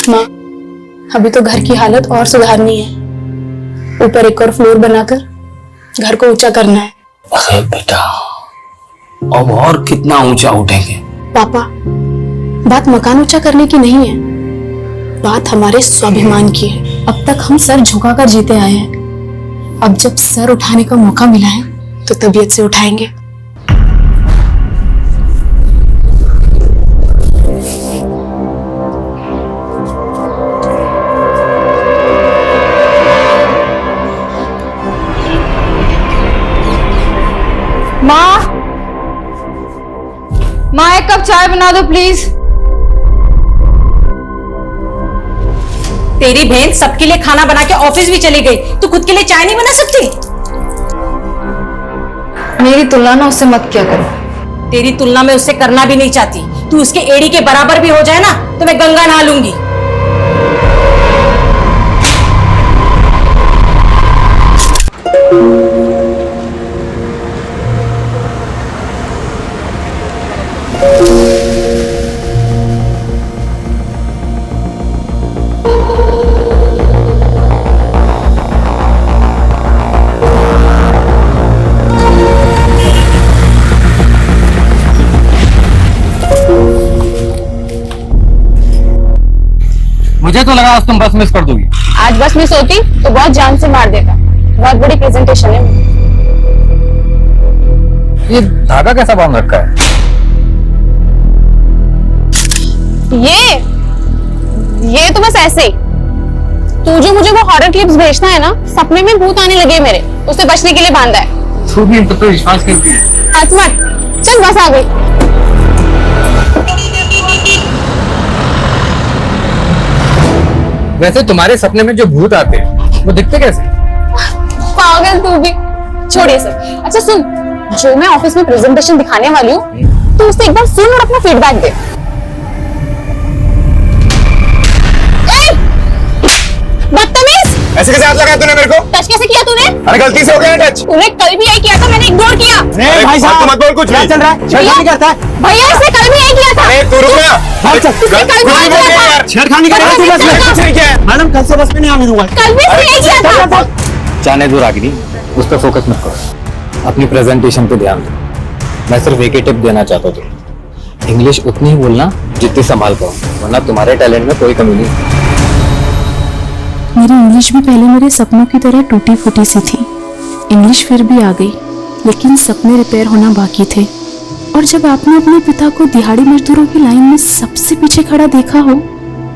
माँ, अभी तो घर की हालत और सुधारनी है। ऊपर एक और फ्लोर बनाकर घर को ऊंचा करना है। अरे बेटा, अब और कितना ऊंचा उठेंगे? पापा, बात मकान ऊंचा करने की नहीं है, बात हमारे स्वाभिमान की है। अब तक हम सर झुकाकर जीते आए हैं। अब जब सर उठाने का मौका मिला है तो तबीयत से उठाएंगे। माँ एक कप चाय बना दो प्लीज। तेरी बहन सबके लिए खाना बना के ऑफिस भी चली गई, तू खुद के लिए चाय नहीं बना सकती? मेरी तुलना ना उससे मत किया करो। तेरी तुलना में उससे करना भी नहीं चाहती। तू उसके एड़ी के बराबर भी हो जाए ना तो मैं गंगा नहा लूंगी। मुझे तो लगा आज तुम बस मिस कर दोगी। आज बस मिस होती तो बहुत जान से मार देता। बहुत बड़ी प्रेजेंटेशन है। ये धागा कैसा बांध रखा है? ये तो बस ऐसे ही। तू जो मुझे वो हॉरर क्लिप्स भेजना है ना, सपने में भूत आने लगे मेरे, उससे बचने के लिए बांधा है। तू भी इन पर विश्वास करती है? हाथ मत चल, बस आ गई। वैसे तुम्हारे सपने में जो भूत आते हैं वो दिखते कैसे? पागल तू भी। छोड़िए सर। अच्छा सुन, जो मैं ऑफिस में प्रेजेंटेशन दिखाने वाली हूँ तो उसे एक बार सुन और अपना फीडबैक दे। बदतमीज! ऐसे कैसे हाथ लगाया तूने मेरे को? टच कैसे किया तूने? अरे गलती से हो गया टच। तूने कल भी यही किया था, मैंने इग्नोर किया। भाई साहब मत बोल, कुछ नहीं चल रहा है। छेड़खानी करता है भैया, इसने कल भी यही किया था। अरे तू रुक ना। इसने कल भी यही किया था। छेड़खानी कर रहा है तू बस में। कुछ नहीं किया मैडम, कल से बस में नहीं आने दूंगा। कल भी इसने यही किया था। जाने दो रागिनी, उस पर फोकस मत करो, अपनी प्रेजेंटेशन पे ध्यान दो। मैं सिर्फ एक ही टिप देना चाहता था, इंग्लिश उतनी ही बोलना जितनी संभाल पाओ, वरना तुम्हारे टैलेंट में कोई कमी नहीं। मेरी इंग्लिश भी पहले मेरे सपनों की तरह टूटी फूटी सी थी। इंग्लिश फिर भी आ गई, लेकिन सपने रिपेयर होना बाकी थे। और जब आपने अपने पिता को दिहाड़ी मजदूरों की लाइन में सबसे पीछे खड़ा देखा हो,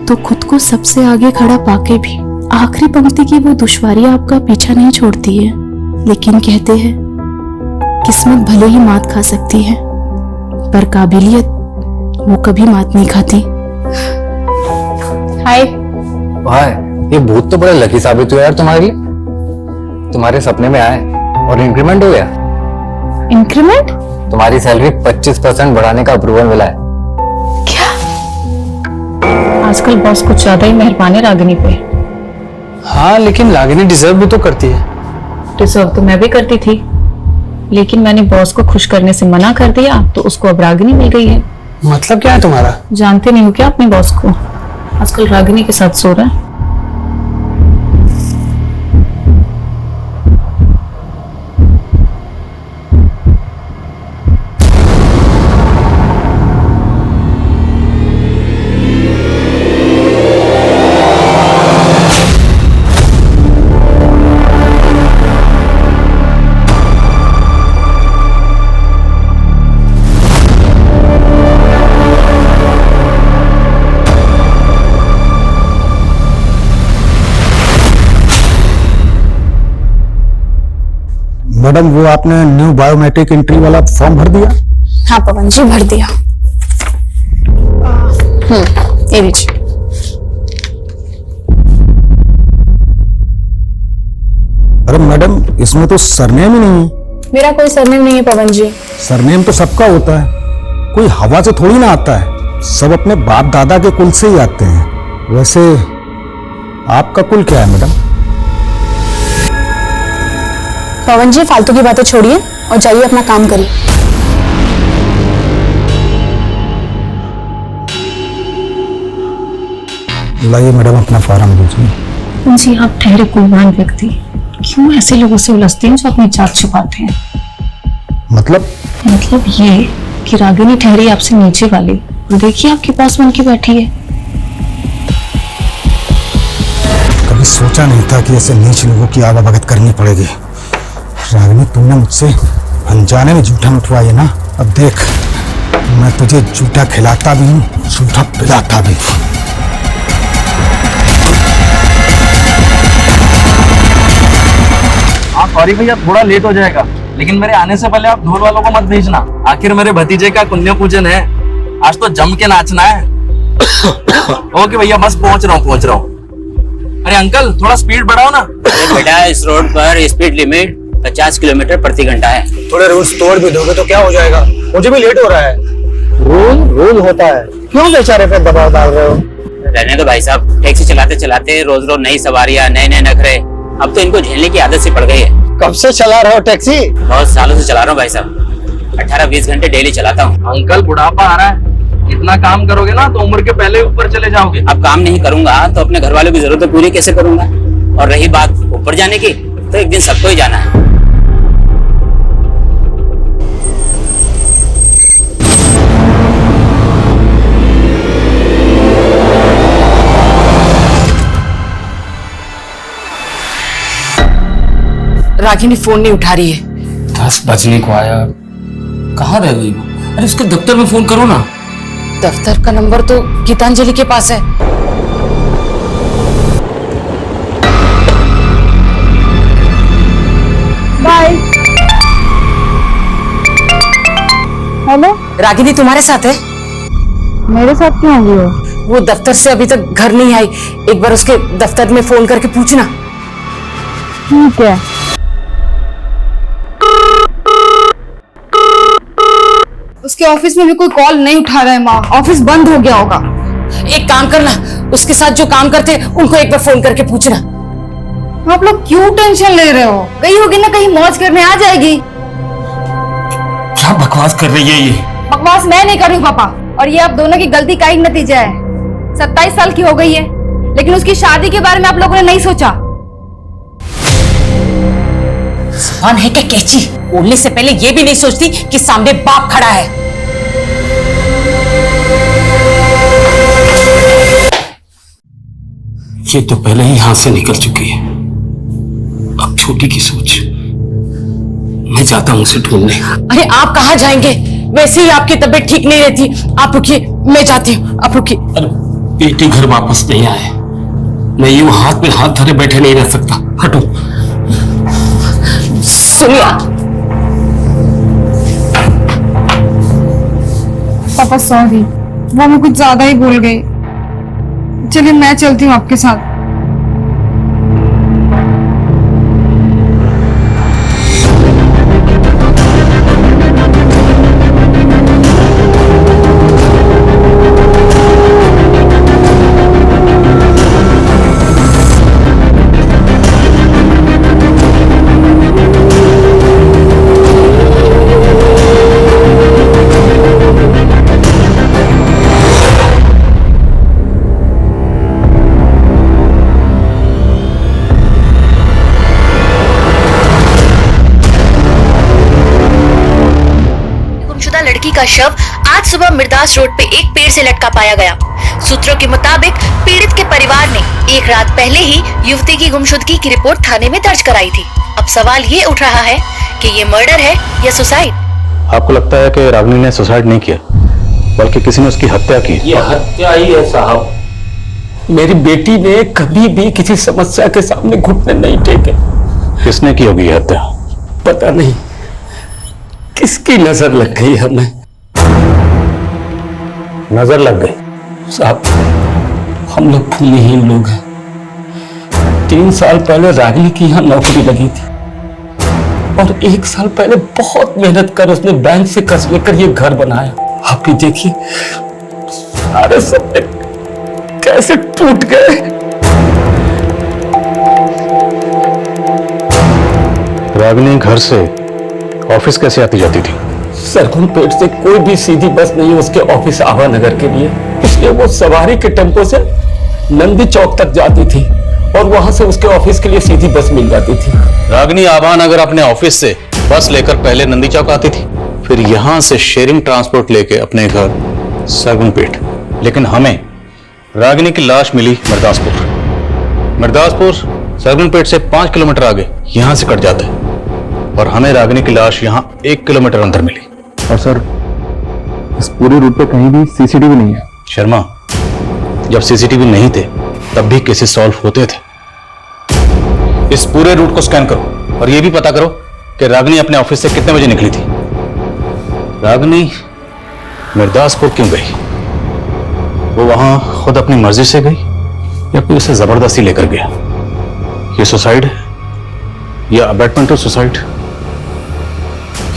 तो खुद को सबसे आगे खड़ा पाके भी आखिरी पंक्ति की वो दुश्वारी आपका पीछा नहीं छोड़ती है। लेकिन कहते हैं किस्मत भले ही मात खा सकती है, पर काबिलियत वो कभी मात नहीं खाती। हाय भाई, ये भूत तो बड़े लकी साबित हुआ यार तुम्हारे लिए। तुम्हारे सपने में आए और इंक्रीमेंट हो गया। इंक्रीमेंट? तुम्हारी सैलरी 25% बढ़ाने का अप्रूवल मिला है। क्या? आजकल बॉस कुछ ज्यादा ही मेहरबान है रागिनी पे। हाँ, लेकिन रागिनी डिजर्व भी तो करती है। डिजर्व तो मैं भी करती थी, लेकिन मैंने बॉस को खुश करने से मना कर दिया, तो उसको अब रागिनी मिल गई है। मतलब क्या है तुम्हारा? जानते नहीं हो क्या अपने बॉस को? आजकल रागिनी के साथ सो रहा है। मैडम, वो आपने न्यू बायोमेट्रिक एंट्री वाला फॉर्म भर दिया? हाँ पवन जी, भर दिया। ये लीजिए। अरे मैडम, इसमें तो सरनेम ही नहीं है। मेरा कोई सरनेम नहीं है पवन जी। सरनेम तो सबका होता है, कोई हवा से थोड़ी ना आता है। सब अपने बाप दादा के कुल से ही आते हैं। वैसे आपका कुल क्या है मैडम? पवन जी, फालतू की बातें छोड़िए और जाइए अपना काम करिए। लाइए मैडम, अपना फॉर्म दीजिए। जी, आप ठहरे कुलवान व्यक्ति, क्यों ऐसे लोगों से उलझते हैं जो अपनी जात छुपाते हैं? मतलब ये कि रागिनी ठहरी आपसे नीचे वाली, और देखिए आपके पास बन के बैठी है। कभी सोचा नहीं था कि ऐसे नीच लोगों की आवाभगत करनी पड़ेगी। रागिनी, तुमने मुझसे अनजाने में जूठा उठवाया है ना। अब देख, मैं तुझे जूठा खिलाता भी हूँ, जूठा पिलाता भी। हाँ सॉरी भैया, थोड़ा लेट हो जाएगा, लेकिन मेरे आने से पहले आप ढोल वालों को मत भेजना। आखिर मेरे भतीजे का पुण्य पूजन है, आज तो जम के नाचना है। ओके भैया, बस पहुंच रहा हूँ। अरे अंकल, थोड़ा स्पीड बढ़ाओ ना। अरे बेटा, इस रोड पर स्पीड लिमिट 50 किलोमीटर प्रति घंटा है। थोड़े रूल्स तोड़ भी दोगे तो क्या हो जाएगा? मुझे भी लेट हो रहा है। रूल होता है, क्यों बेचारे पे दबाव डाल रहे हो? रहने दो भाई साहब, टैक्सी चलाते चलाते रोज रोज नई सवारियां, नए नए नखरे, अब तो इनको झेलने की आदत सी पड़ गई है। कब से चला रहे हो टैक्सी? बहुत सालों से चला रहा हूँ भाई साहब, 18-20 घंटे डेली चलाता हूँ। अंकल, बुढ़ापा आ रहा है, इतना काम करोगे ना तो उम्र के पहले ऊपर चले जाओगे। अब काम नहीं करूंगा तो अपने घर वालों की जरूरतें पूरी कैसे करूंगा? और रही बात ऊपर जाने की, तो एक दिन सबको ही जाना है। रागिनी फोन नहीं उठा रही है। 10 बजने को आया, कहाँ रह गई वो? अरे उसके दफ्तर में फोन करो ना। दफ्तर का नंबर तो गीतांजलि के पास है। बाय। हेलो, रागिनी तुम्हारे साथ है? मेरे साथ क्यों होगी वो? वो दफ्तर से अभी तक घर नहीं आई, एक बार उसके दफ्तर में फोन करके पूछना। ठीक है। उसके ऑफिस में भी कोई कॉल नहीं उठा रहा है माँ, ऑफिस बंद हो गया होगा। एक काम करना, उसके साथ जो काम करते हैं उनको एक बार फोन करके पूछना। आप लोग क्यों टेंशन ले रहे हो? गई होगी ना कहीं मौज करने, आ जाएगी। क्या बकवास कर रही है ये? बकवास मैं नहीं कर रही हूँ पापा, और ये आप दोनों की गलती का ही नतीजा है। 27 साल की हो गई है, लेकिन उसकी शादी के बारे में आप लोगों ने नहीं सोचा। जुबान है क्या कैची? बोलने से पहले ये भी नहीं सोचती कि सामने बाप खड़ा है। ये तो पहले ही हाथ से निकल चुकी है। अब छोटी की सोच। मैं जाता हूं उसे ढूंढने। अरे आप कहाँ जाएंगे? वैसे ही आपकी तबीयत ठीक नहीं रहती। आप रुकिए, मैं जाती हूँ, आप रुकिए। अरे बेटी घर वापस नहीं आए, मैं यूं हाथ में हाथ धरे बैठे नहीं रह सकता। हटो। सुनिए पापा सॉरी, वो मैं कुछ ज्यादा ही भूल गई। चलिए मैं चलती हूँ आपके साथ। लड़की का शव आज सुबह मिर्दास रोड पे एक पेड़ से लटका पाया गया। सूत्रों के मुताबिक पीड़ित के परिवार ने एक रात पहले ही युवती की गुमशुदगी की रिपोर्ट थाने में दर्ज कराई थी। अब सवाल ये उठ रहा है कि ये मर्डर है या सुसाइड। आपको लगता है कि रागिनी ने सुसाइड नहीं किया, बल्कि किसी ने उसकी हत्या की? ये हत्या ही है साहब। मेरी बेटी ने कभी भी किसी समस्या के सामने घुटने नहीं टेके। किसने की होगी ये हत्या? पता नहीं किसकी नजर लग गई हमें। नजर लग गई? साहब हम लोग भूमिहीन लोग हैं। 3 साल पहले रागिनी की यहाँ नौकरी लगी थी और 1 साल पहले बहुत मेहनत कर उसने बैंक से कर्ज लेकर ये घर बनाया। आप भी देखिए सारे सपने कैसे टूट गए। रागिनी घर से ऑफिस कैसे आती जाती थी? सरगुन पेट से कोई भी सीधी बस नहीं उसके ऑफिस आवा नगर के लिए, इसलिए वो सवारी के टेम्पो से नंदी चौक तक जाती थी और वहां से उसके ऑफिस के लिए सीधी बस मिल जाती थी। रागिनी आवान अगर अपने ऑफिस से बस लेकर पहले नंदी चौक आती थी, फिर यहां से शेयरिंग ट्रांसपोर्ट लेके अपने घर सरगुन पेट। लेकिन हमें रागिनी की लाश मिली मिर्दासपुर सरगुन पेट से 5 किलोमीटर आगे यहां से कट जाता है और हमें रागिनी की लाश यहां 1 किलोमीटर अंदर मिली। और सर इस पूरे रूट पे कहीं भी सीसीटीवी नहीं है। शर्मा, जब सीसीटीवी नहीं थे तब भी केसेस सॉल्व होते थे। इस पूरे रूट को स्कैन करो और यह भी पता करो कि रागिनी अपने ऑफिस से कितने बजे निकली थी। रागिनी मिर्दासपुर क्यों गई? वो वहां खुद अपनी मर्जी से गई या कोई उसे जबरदस्ती लेकर गया? ये सुसाइड है या अबैटमेंट टू सुसाइड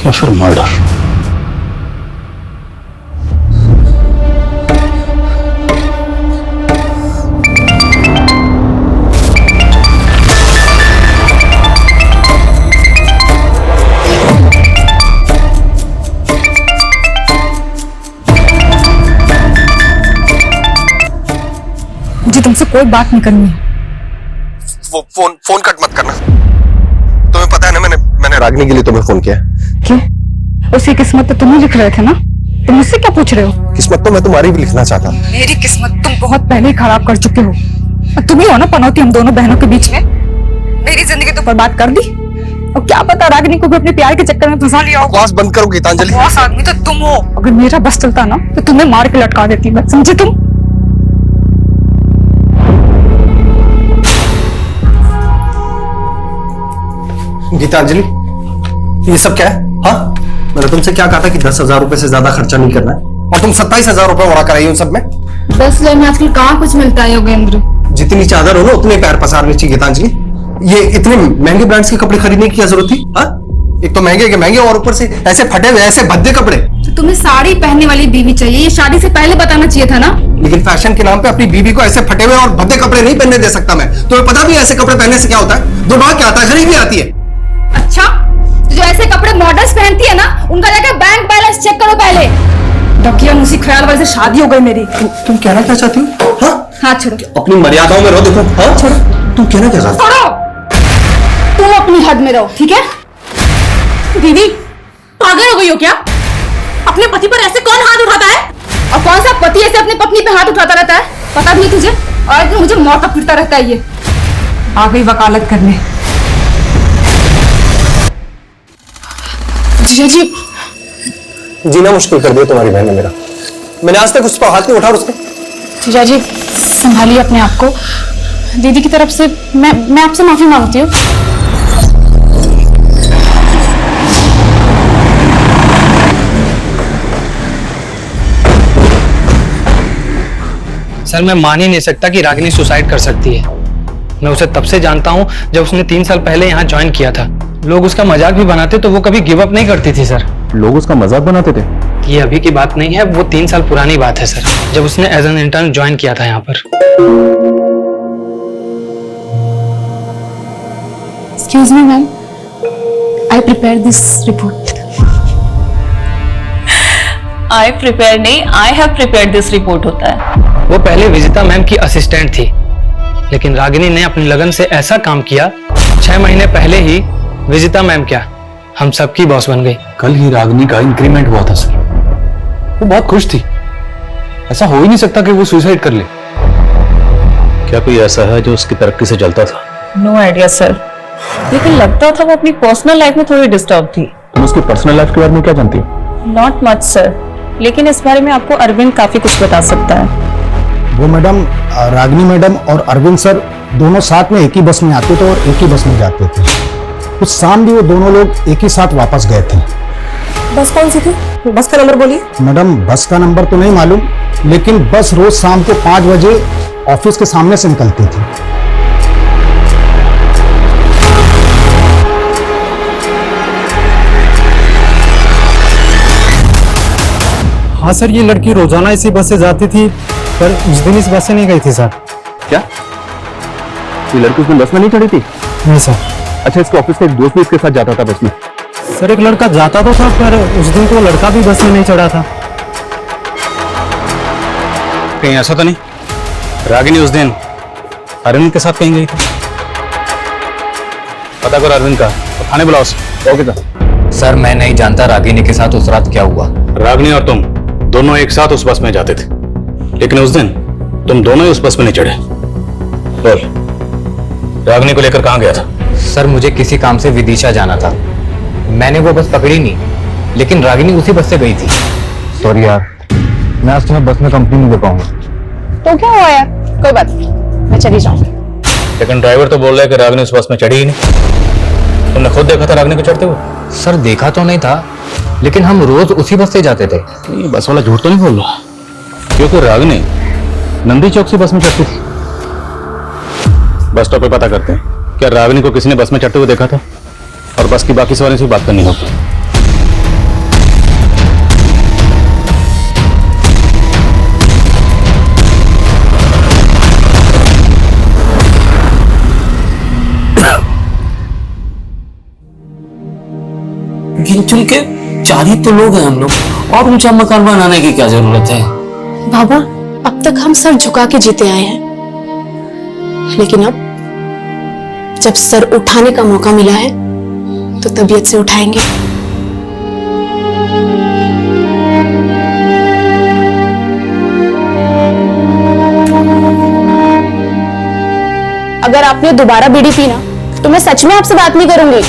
या फिर मर्डर? मुझे तुमसे कोई बात नहीं करनी है। वो फोन कट मत करना। तुम्हें पता है ना मैंने रागिनी के लिए तुम्हें फोन किया। क्यों? उसकी किस्मत तो तुम ही लिख रहे थे ना, तुम मुझसे क्या पूछ रहे हो? किस्मत तो मैं तुम्हारी भी लिखना चाहता। मेरी किस्मत तुम बहुत पहले ही खराब कर चुके हो। और तुम ही हो ना पनौती हम दोनों बहनों के बीच में। मेरी जिंदगी तो बर्बाद कर दी और क्या पता रागिनी को भी अपने प्यार के चक्कर में फंसा लिया हो। बकवास बंद करो गीतांजलि। बकवास आदमी तो तुम हो। अगर मेरा बस चलता ना तो तुम्हें मार के लटका देती मैं, समझे तुम? गीतांजलि ये सब क्या है? हाँ, मैंने तुमसे क्या कहा था कि 10,000 रुपए से ज्यादा खर्चा नहीं करना है और तुम 27,000 रुपए उड़ा कर आई हो सब में। 10 लाख में आजकल कहाँ कुछ मिलता है योगेंद्र? जितनी चादर हो ना उतने पैर पसारने चाहिए गीतांजलि। ये इतने महंगे ब्रांड्स के कपड़े खरीदने की क्या जरूरत थी? हाँ, एक तो महंगे के महंगे और ऊपर से ऐसे फटे हुए ऐसे भद्दे कपड़े। तो तुम्हें साड़ी पहनने वाली बीवी चाहिए, ये शादी से पहले बताना चाहिए था ना। लेकिन फैशन के नाम पे अपनी बीवी को ऐसे फटे हुए और भद्दे कपड़े नहीं पहनने दे सकता मैं। तुम्हें पता भी है ऐसे कपड़े पहनने से क्या होता है? दोबारा क्या आता है? गरीबी आती है। अच्छा, जो ऐसे कपड़े मॉडल्स पहनती है ना, उनका जाकर बैंक बैलेंस चेक करो पहले। डकिया मुसी ख्याल वाले से शादी हो गई मेरी। तुम कहना क्या चाहती हो? हाँ, हाथ छोड़ो। अपनी मर्यादाओं में रहो। देखो, हाँ छोड़ो। तुम कहना क्या चाहती हो? छोड़ो, तुम अपनी हद में रहो, ठीक है? दीदी पागल हो गई हो क्या? अपने पति पर ऐसे कौन हाथ उठाता है? और कौन सा पति ऐसे अपनी पत्नी पे हाथ उठाता रहता है? पता भी है तुझे? आज मुझे मौत फिरता रहता है ये। आ गई वकालत करने। जीजा जी, जीना मुश्किल कर दिया तुम्हारी बहन ने मेरा। मैंने आज तक उस पर हाथ नहीं उठा उसने। जीजा जी संभालिए अपने आप को। दीदी की तरफ से मैं आपसे माफी मांगती हूँ। सर मैं मान ही नहीं सकता कि रागिनी सुसाइड कर सकती है। मैं उसे तब से जानता हूँ जब उसने 3 साल पहले यहाँ ज्वाइन किया था। लोग उसका मजाक भी बनाते तो वो कभी गिव अप नहीं करती थी सर। लोग उसका मजाक बनाते थे? ये अभी की बात नहीं है, वो 3 साल पुरानी बात है सर, जब उसने एज एन इंटर्न ज्वाइन किया था यहाँ पर। Excuse me ma'am, I prepare this report. I prepare नहीं, I have prepared this report होता है। वो पहले विजिता मैम की असिस्टेंट थी, लेकिन रागिनी ने अपनी लगन से ऐसा काम किया 6 महीने पहले ही विजिता मैम क्या हम सबकी बॉस बन गई। कल ही रागिनी का इंक्रीमेंट हुआ था सर। वो बहुत खुश थी। ऐसा हो ही नहीं सकता कि वो सुसाइड कर ले। क्या कोई ऐसा है जो उसकी तरक्की से जलता था? नो आइडिया सर, लेकिन लगता था वो अपनी पर्सनल लाइफ में थोड़ी डिस्टर्ब थी। तुम उसकी पर्सनल लाइफ के बारे में क्या जानती हो? नॉट मच सर, लेकिन इस बारे में आपको अरविंद काफी कुछ बता सकता है। वो मैडम, रागिनी मैडम और अरविंद सर दोनों साथ में एक ही बस में आते थे और एक ही बस में जाते थे। कुछ शाम भी वो दोनों लोग एक ही साथ वापस गए थे। बस कौन सी थी? बस का नंबर बोलिए। मैडम बस का नंबर तो नहीं मालूम, लेकिन बस रोज शाम को 5 बजे ऑफिस के सामने से निकलती थी। हाँ सर, ये लड़की रोजाना इसी बस से जाती थी, पर उस दिन इस बस से नहीं गई थी सर। क्या ये लड़की उस दिन बस में नहीं चढ़ी थी? नहीं सर। अच्छा, इसके ऑफिस का एक दोस्त भी इसके साथ जाता था बस में? सर एक लड़का जाता तो था, पर उस दिन तो लड़का भी बस में नहीं चढ़ा था। कहीं ऐसा तो नहीं रागिनी उस दिन अरविंद के साथ कहीं गई थी? पता करो अरविंद का, तो थाने बुलाओ उसे। ओके सर मैं नहीं जानता रागिनी के साथ उस रात क्या हुआ। रागिनी और तुम दोनों एक साथ उस बस में जाते थे, लेकिन उस दिन तुम दोनों ही उस बस में नहीं चढ़े। बोल, रागिनी को लेकर कहां गया था? सर मुझे किसी काम से विदिशा जाना था। मैंने वो बस पकड़ी नहीं, लेकिन रागिनी उसी बस से गई थी। सॉरी यार, मैं आज तुम्हें बस में कंपनी नहीं दे पाऊंगा। तो क्या हुआ यार, कोई बात नहीं, मैं चली जाऊंगी। लेकिन ड्राइवर तो बोल रहा है कि रागिनी उस बस में चढ़ी ही नहीं। तुमने खुद देखा था रागिनी को चढ़ते हुए? सर देखा तो नहीं था, लेकिन हम रोज उसी बस से जाते थे। ये बस वाला झूठ तो नहीं बोल रहा, क्योंकि रागिनी नंदी चौक से बस में चढ़ती थी। बस स्टॉप पे पता करते हैं क्या रागिनी को किसी ने बस में चढ़ते हुए देखा था, और बस की बाकी सवारी से बात करनी होगी। गिन के 4 ही तो लोग हैं हम लोग, और ऊंचा मकान बनाने की क्या जरूरत है? बाबा, अब तक हम सर झुका के जीते आए हैं, लेकिन अब जब सर उठाने का मौका मिला है तो तबीयत से उठाएंगे। अगर आपने दोबारा बीड़ी पी ना, तो मैं सच में आपसे बात नहीं करूंगी।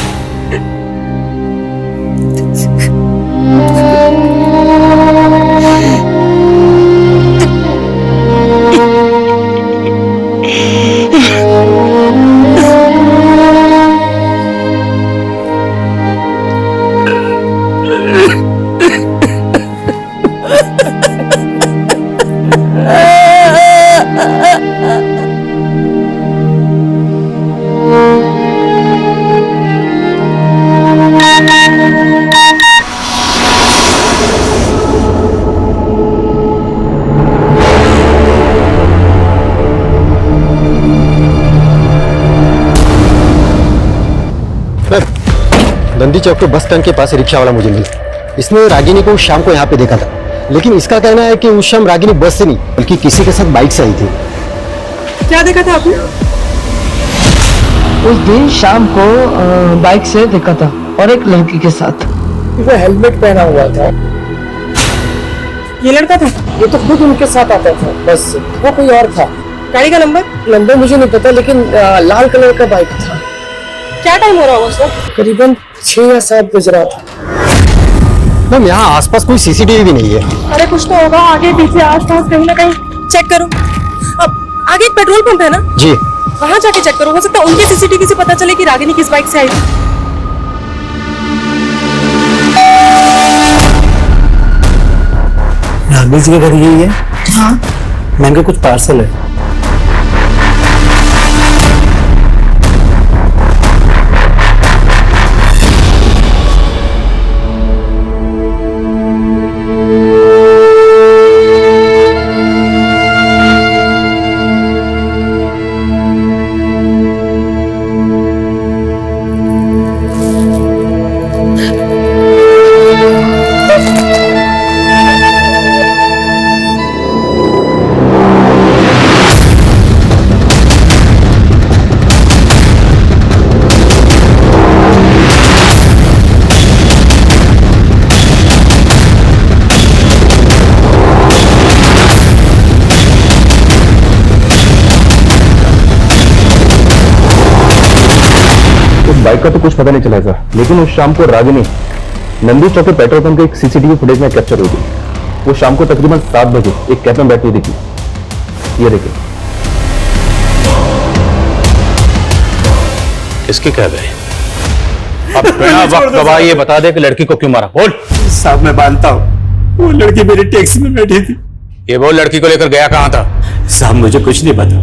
नंदी चौक के बस स्टैंड के पास रिक्शा वाला मुझे मिला। इसने रागिनी को शाम को यहाँ पे देखा था, लेकिन इसका कहना है कि उस शाम रागिनी बस से नहीं बल्कि किसी के साथ बाइक से आई थी। क्या देखा था आपने? उस दिन शाम को बाइक से देखा था और एक लड़की के साथ। वो हेलमेट पहना हुआ था। ये लड़का था? ये तो खुद उनके साथ आता था बस से, वो कोई और था। गाड़ी का नंबर मुझे नहीं पता, लेकिन लाल कलर का बाइक था। क्या टाइम हो रहा होगा सर? करीबन 6 या 7 बज रहा था। मैम यहाँ आसपास कोई सीसीटीवी भी नहीं है। अरे कुछ तो होगा, आगे पीछे आसपास कहीं ना कहीं चेक करो। अब आगे एक पेट्रोल पंप है ना जी, वहां जाके चेक करो, हो सकता है उनके सीसीटीवी से पता चले कि रागिनी किस बाइक से आई थी। राघवी जी के घर यही है? हाँ। मैंने कुछ पार्सल है। बाइक का तो कुछ पता नहीं चला सर, लेकिन उस शाम को रागिनी नंदी चौक के पेट्रोल पंप के एक सीसीटीवी फुटेज में कैप्चर हुई थी। वो शाम को तकरीबन 7 बजे एक कैब में बैठी दिखी। ये देखिए। किसकी कैब है? अब बिना वक्त गवाए ये बता दे कि लड़की को क्यों मारा। बोल। साहब मैं मानता हूँ वो लड़की मेरी टैक्सी में बैठी थी। ये वो लड़की को लेकर गया कहाँ था? साहब मुझे कुछ नहीं पता,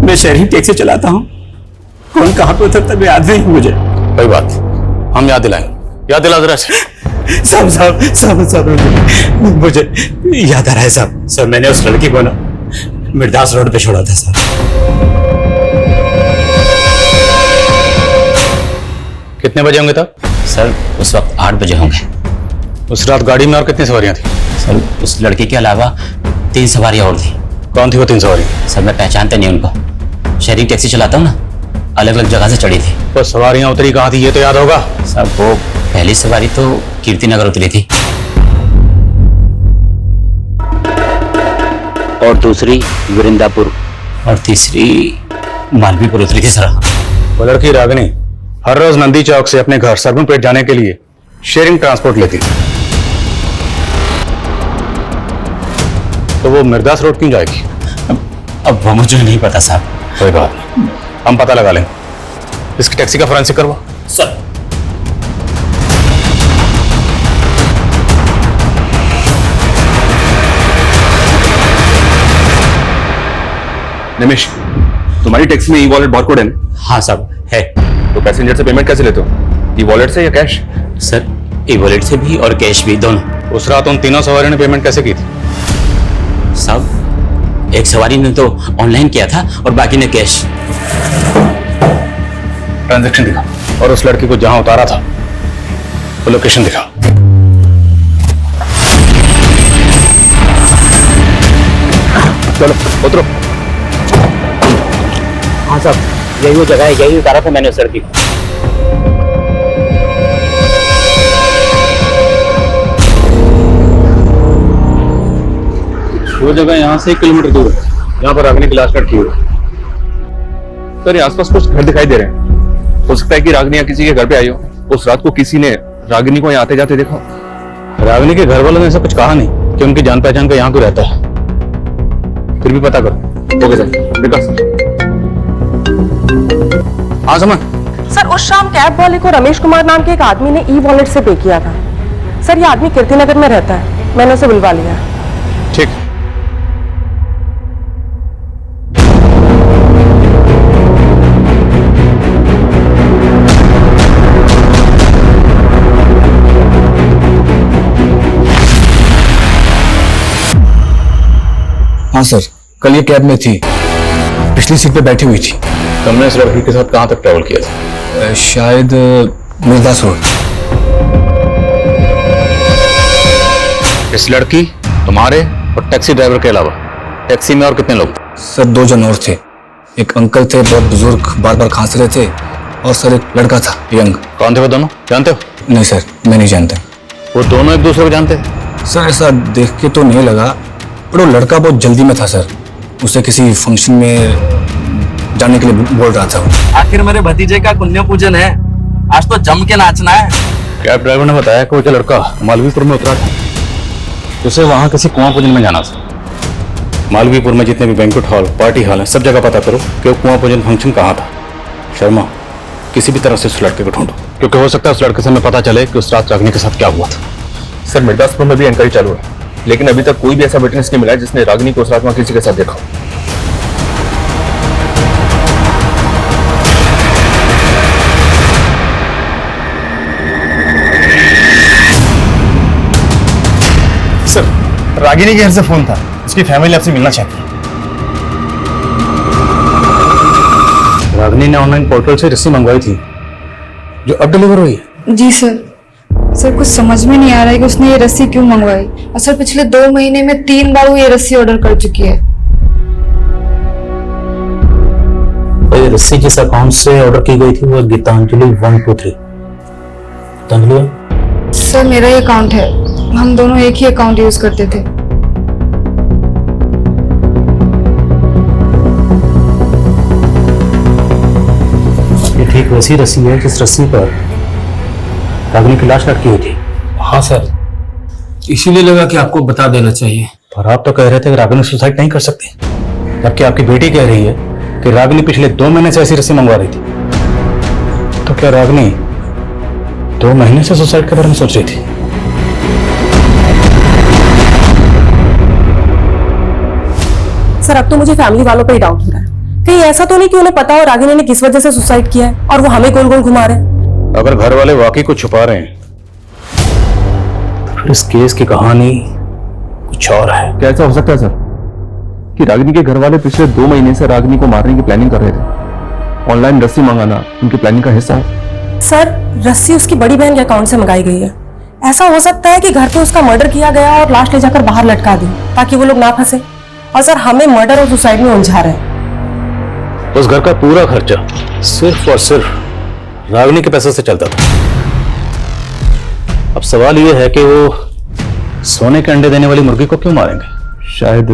मैं शहर ही टैक्सी चलाता हूँ। कौन कहाँ पे उतरता मैं याद नहीं मुझे। कोई बात, हम याद दिलाएंगे। याद दिला जरा। साहब मुझे याद आ रहा है साहब। सर मैंने उस लड़की को ना मिर्दास रोड पे छोड़ा था साहब। कितने बजे होंगे तब? सर उस वक्त 8 बजे होंगे। उस रात गाड़ी में और कितनी सवारियां थी? सर उस लड़की के अलावा 3 सवारियां और थी। कौन थी वो 3 सवारी? सर मैं पहचानते नहीं उनको, शहरी टैक्सी चलाता हूँ ना, अलग अलग जगह से चढ़ी थी। वो सवारियां उतरी कहाँ थी ये तो याद होगा? साहब वो पहली सवारी तो कीर्तिनगर उतरी थी और दूसरी वृंदापुर और तीसरी मालवीपुर उतरी थी सर। वो लड़की रागिनी हर रोज नंदी चौक से अपने घर सरगुनपेट जाने के लिए शेयरिंग ट्रांसपोर्ट लेती थी, तो वो मिर्दास रोड क्यों जाएगी? अब वो मुझे नहीं पता साहब। कोई बात नहीं, हम पता लगा लेंगे। इसकी टैक्सी का फोरेंसिक करवा। सर निमिष, तुम्हारी टैक्सी में ई वॉलेट बारकोड है ना? हाँ साहब है। तो पैसेंजर से पेमेंट कैसे लेते हो? ई वॉलेट से या कैश? सर ई वॉलेट से भी और कैश भी, दोनों। उस रात उन तीनों सवारियों ने पेमेंट कैसे की थी? साहब एक सवारी ने तो ऑनलाइन किया था और बाकी ने कैश। ट्रांजैक्शन दिखा और उस लड़की को जहां उतारा था वो लोकेशन दिखा। चलो उतरो। हाँ साहब यही वो जगह है, यही उतारा था मैंने उस लड़की को। वो जगह यहाँ से 1 किलोमीटर दूर है, यहाँ पर रागिनी की लाश लटकी हुई। सर ये आसपास कुछ घर दिखाई दे रहे हैं, हो सकता है कि रागिनी या किसी के घर पे आई हो। उस रात को किसी ने रागिनी को यहाँ आते जाते देखा। रागिनी के घर वालों ने ऐसा कुछ कहा नहीं कि उनकी जान पहचान का यहाँ कोई रहता है, फिर भी पता करो। ओके सर, विकास। हाँ समझ। सर उस शाम कैब वाले को रमेश कुमार नाम के एक आदमी ने ई वॉलेट से पे किया था। सर ये आदमी कीर्तिनगर में रहता है, मैंने उसे बुलवा लिया। ठीक। हाँ सर, कल ये कैब में थी, पिछली सीट पे बैठी हुई थी। तुमने इस लड़की के साथ कहाँ तक ट्रैवल किया था? शायद मिर्दास रोड। इस लड़की, तुम्हारे और टैक्सी ड्राइवर के अलावा टैक्सी में और कितने लोग? सर 2 जन और थे। एक अंकल थे, बहुत बुजुर्ग, बार बार खांस रहे थे, और सर एक लड़का था, यंग। कौन थे वो दोनों, जानते हो? नहीं सर, मैं नहीं जानता। वो दोनों एक दूसरे को जानते? सर ऐसा देख के तो नहीं लगा, पर वो लड़का बहुत जल्दी में था सर, उसे किसी फंक्शन में जाने के लिए बोल रहा था। आखिर मेरे भतीजे का पुण्य पूजन है, आज तो जम के नाचना है। कैब ड्राइवर ने बताया कि वो जो लड़का मालवीपुर में उतरा था, उसे वहां किसी कुआं पूजन में जाना था। मालवीपुर में जितने भी बैंक्वेट हॉल, पार्टी हॉल हैं, सब जगह पता करो कि वो कुआं पूजन फंक्शन कहाँ था। शर्मा, किसी भी तरह से उस लड़के को ढूंढो, क्योंकि हो सकता है उस लड़के से हमें पता चले कि उस रात रागिनी के साथ क्या हुआ था। सर, मिर्दासपुर में भी इंक्वायरी चालू है, लेकिन अभी तक कोई भी ऐसा विटनेस नहीं मिला है जिसने रागिनी को उस रात वहां किसी के साथ देखा हो। सर, रागिनी के घर से फोन था, उसकी फैमिली आपसे मिलना चाहती है। रागिनी ने ऑनलाइन पोर्टल से रस्सी मंगवाई थी जो अब डिलीवर हुई है। जी सर कुछ समझ में नहीं आ रहा है कि उसने ये रस्सी क्यों मंगवाई। असल पिछले 2 महीने में 3 बार वो ये रस्सी ऑर्डर कर चुकी है। ये रस्सी जिस अकाउंट से ऑर्डर की गई थी वो गीतांजलि 123। गीतांजलि सर मेरा ही अकाउंट है, हम दोनों एक ही अकाउंट यूज करते थे। ये ठीक वैसी रस्सी है जिस रस्सी पर रागिनी की लाश लटकी हुई थी। हाँ सर, इसीलिए लगा कि आपको बता देना चाहिए। पर आप तो कह रहे थे कि रागिनी सुसाइड नहीं कर सकती, जबकि आपकी बेटी कह रही है कि रागिनी पिछले 2 महीने से ऐसी रस्सी मंगवा रही थी। तो क्या रागिनी 2 महीने से सुसाइड के बारे में सोच रही थी? सर अब तो मुझे फैमिली वालों पे ही डाउट हो रहा है। कहीं ऐसा तो नहीं कि उन्हें पता हो रागिनी ने किस वजह से सुसाइड किया है और वो हमें गोल गोल घुमा रहे हैं। अगर घर वाले वाकई कुछ छुपा रहे हैं तो फिर इस केस की कहानी कुछ और है। क्या ऐसा हो सकता है सर कि रागिनी के घर वाले पिछले 2 महीने से रागिनी को मारने की प्लानिंग कर रहे थे? ऑनलाइन रस्सी मंगाना उनकी प्लानिंग का हिस्सा है। सर रस्सी उसकी बड़ी बहन के अकाउंट से मंगाई गई है। ऐसा हो सकता है कि घर पे उसका मर्डर किया गया और लाश ले जाकर बाहर लटका दी ताकि वो लोग ना फंसे। और सर हमें मर्डर और सुसाइड में उलझा रहे हैं। उस घर का पूरा खर्चा सिर्फ और सिर्फ रागिनी के पैसे से चलता था। अब सवाल यह है कि वो सोने के अंडे देने वाली मुर्गी को क्यों मारेंगे? शायद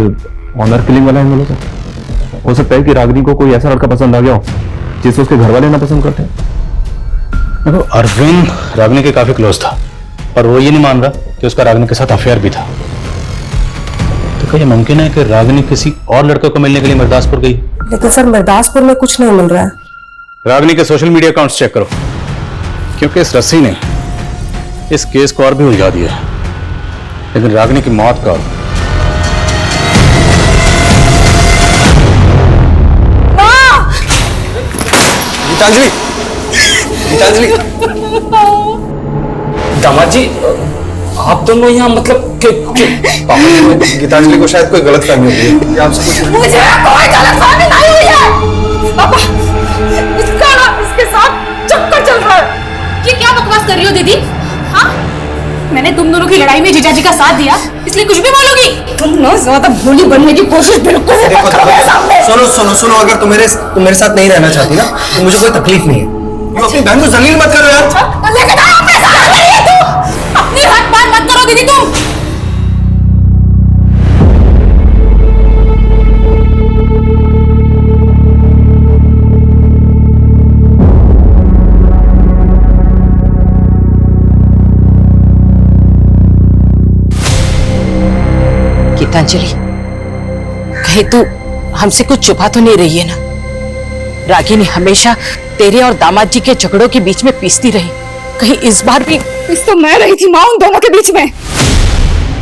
ऑनर किलिंग वाला एंगल हो सकता है कि रागिनी को कोई ऐसा लड़का पसंद आ गया हो जिसे उसके घर वाले ना पसंद करते। देखो, अरविंद रागिनी के काफी क्लोज था, पर वो ये नहीं मान रहा कि उसका रागिनी के साथ अफेयर भी था। तो क्या ये मुमकिन है कि रागिनी किसी और लड़के को मिलने के लिए मिर्दासपुर गई? लेकिन सर मिर्दासपुर में कुछ नहीं मिल रहा है। रागिनी के सोशल मीडिया अकाउंट्स चेक करो, क्योंकि इस रस्सी ने इस केस को और भी उलझा दिया है। लेकिन रागिनी की मौत का गीतांजलि दामाद जी, आप दोनों यहाँ मतलब गीतांजलि को शायद कोई गलतफहमी हो गई है। आपसे कुछ मुझे कोई गलतफहमी नहीं हुई है। पापा, इसके साथ चक्कर चल रहा है। ये क्या बकवास कर रही हो दीदी? हाँ, मैंने तुम दोनों की लड़ाई में जीजा जी का साथ दिया, इसलिए कुछ भी बोलोगी? तुम ना ज्यादा भोली बनने की कोशिश बिल्कुल नहीं मत करो मेरे सामने। सुनो, अगर तुम मेरे साथ नहीं रहना चाहती ना तो मुझे कोई तकलीफ नहीं है। तुम अपनी बहन को जलील मत करो यार। लेकिन आप ऐसा कर रही है तू। अपनी हद पार मत करो दीदी तुम। गीतांजलि, कहीं तू हमसे कुछ छुपा तो नहीं रही है ना? रागिनी हमेशा तेरे और दामाद जी के झगड़ों के बीच में पीसती रही, कहीं इस बार भी? इस तो मैं रही थी माँ उन दोनों के बीच में।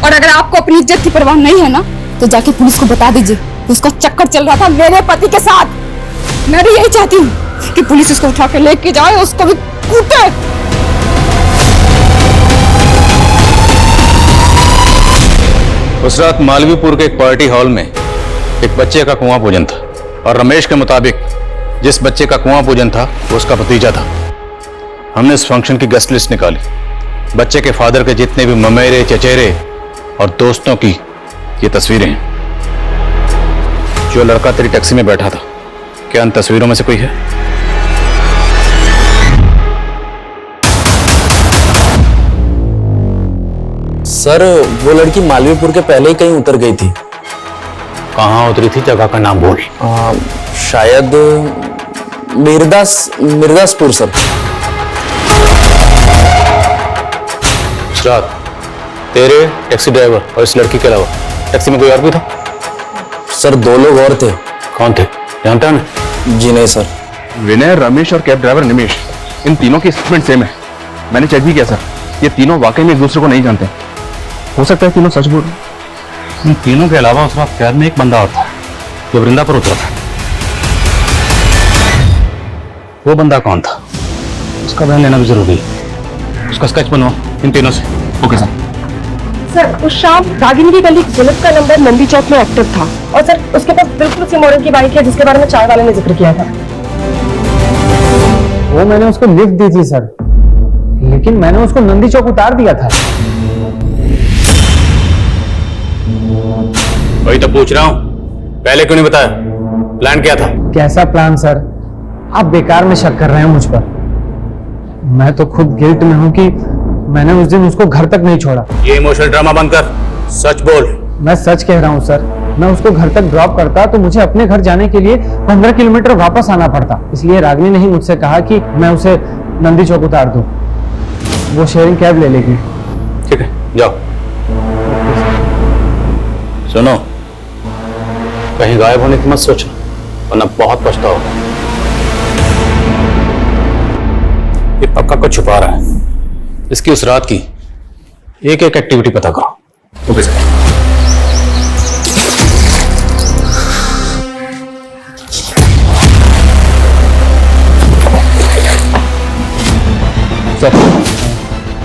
और अगर आपको अपनी इज्जत की परवाह नहीं है ना तो जाके पुलिस को बता दीजिए उसका चक्कर चल रहा था मेरे पति के साथ। मैं भी यही चाहती हूँ कि पुलिस उसको उठा के लेके जाए, उसको भी कूटे। उस रात मालवीपुर के एक पार्टी हॉल में एक बच्चे का कुआं पूजन था, और रमेश के मुताबिक जिस बच्चे का कुआं पूजन था वो उसका भतीजा था। हमने इस फंक्शन की गेस्ट लिस्ट निकाली। बच्चे के फादर के जितने भी ममेरे, चचेरे और दोस्तों की ये तस्वीरें हैं। जो लड़का तेरी टैक्सी में बैठा था, क्या इन तस्वीरों में से कोई है? सर, वो लड़की मालवीपुर के पहले ही कहीं उतर गई थी। कहाँ उतरी थी, जगह का नाम बोल। शायद मिर्दासपुर सर। इस रात तेरे, टैक्सी ड्राइवर और इस लड़की के अलावा टैक्सी में कोई और भी था? सर 2 लोग और थे। कौन थे, जानता है? जी नहीं सर। विनय, रमेश और कैब ड्राइवर निमेश, इन तीनों की स्टेटमेंट सेम है। मैंने चेक भी किया सर, ये तीनों वाकई में एक दूसरे को नहीं जानते। हो सकता है तीनों सच बोल रहे हैं। इन तीनों के अलावा उस रात कैब में एक बंदा और था जो वृंदा पर उतरा था। वो बंदा कौन था, उसका बयान लेना भी जरूरी है। उसका स्केच बनवाओ इन तीनों से। Okay sir. सर उस शाम रागिनी की गली जुलत का नंबर नंदी चौक में एक्टिव था और सर उसके पास बिल्कुल उसी मॉडल की बाइक है जिसके बारे में चाय वाले ने जिक्र किया था। वो मैंने उसको लिफ्ट दी थी सर, लेकिन मैंने उसको नंदी चौक उतार दिया था। वही तो पूछ रहा हूं, पहले क्यों नहीं बताया? प्लान क्या था? कैसा प्लान सर? आप बेकार में शक कर रहे हैं मुझ पर। मैं तो खुद गिल्ट में हूं कि मैंने उस दिन उसको घर तक नहीं छोड़ा। ये इमोशनल ड्रामा बंद कर, सच बोल। मैं सच कह रहा हूं सर, मैं उसको घर तक ड्रॉप करता तो मुझे अपने घर जाने के लिए 15 किलोमीटर वापस आना पड़ता। इसलिए रागिनी ने ही मुझसे कहा कि मैं उसे नंदी चौक उतार दूं, वो शेयरिंग कैब ले लेगी। ठीक है, जाओ। सुनो, कहीं गायब होने की मत सोचना, वरना बहुत पछताओगे। ये पक्का कुछ छुपा रहा है। इसकी उस रात की एक एक एक्टिविटी पता करो। Okay sir. सर,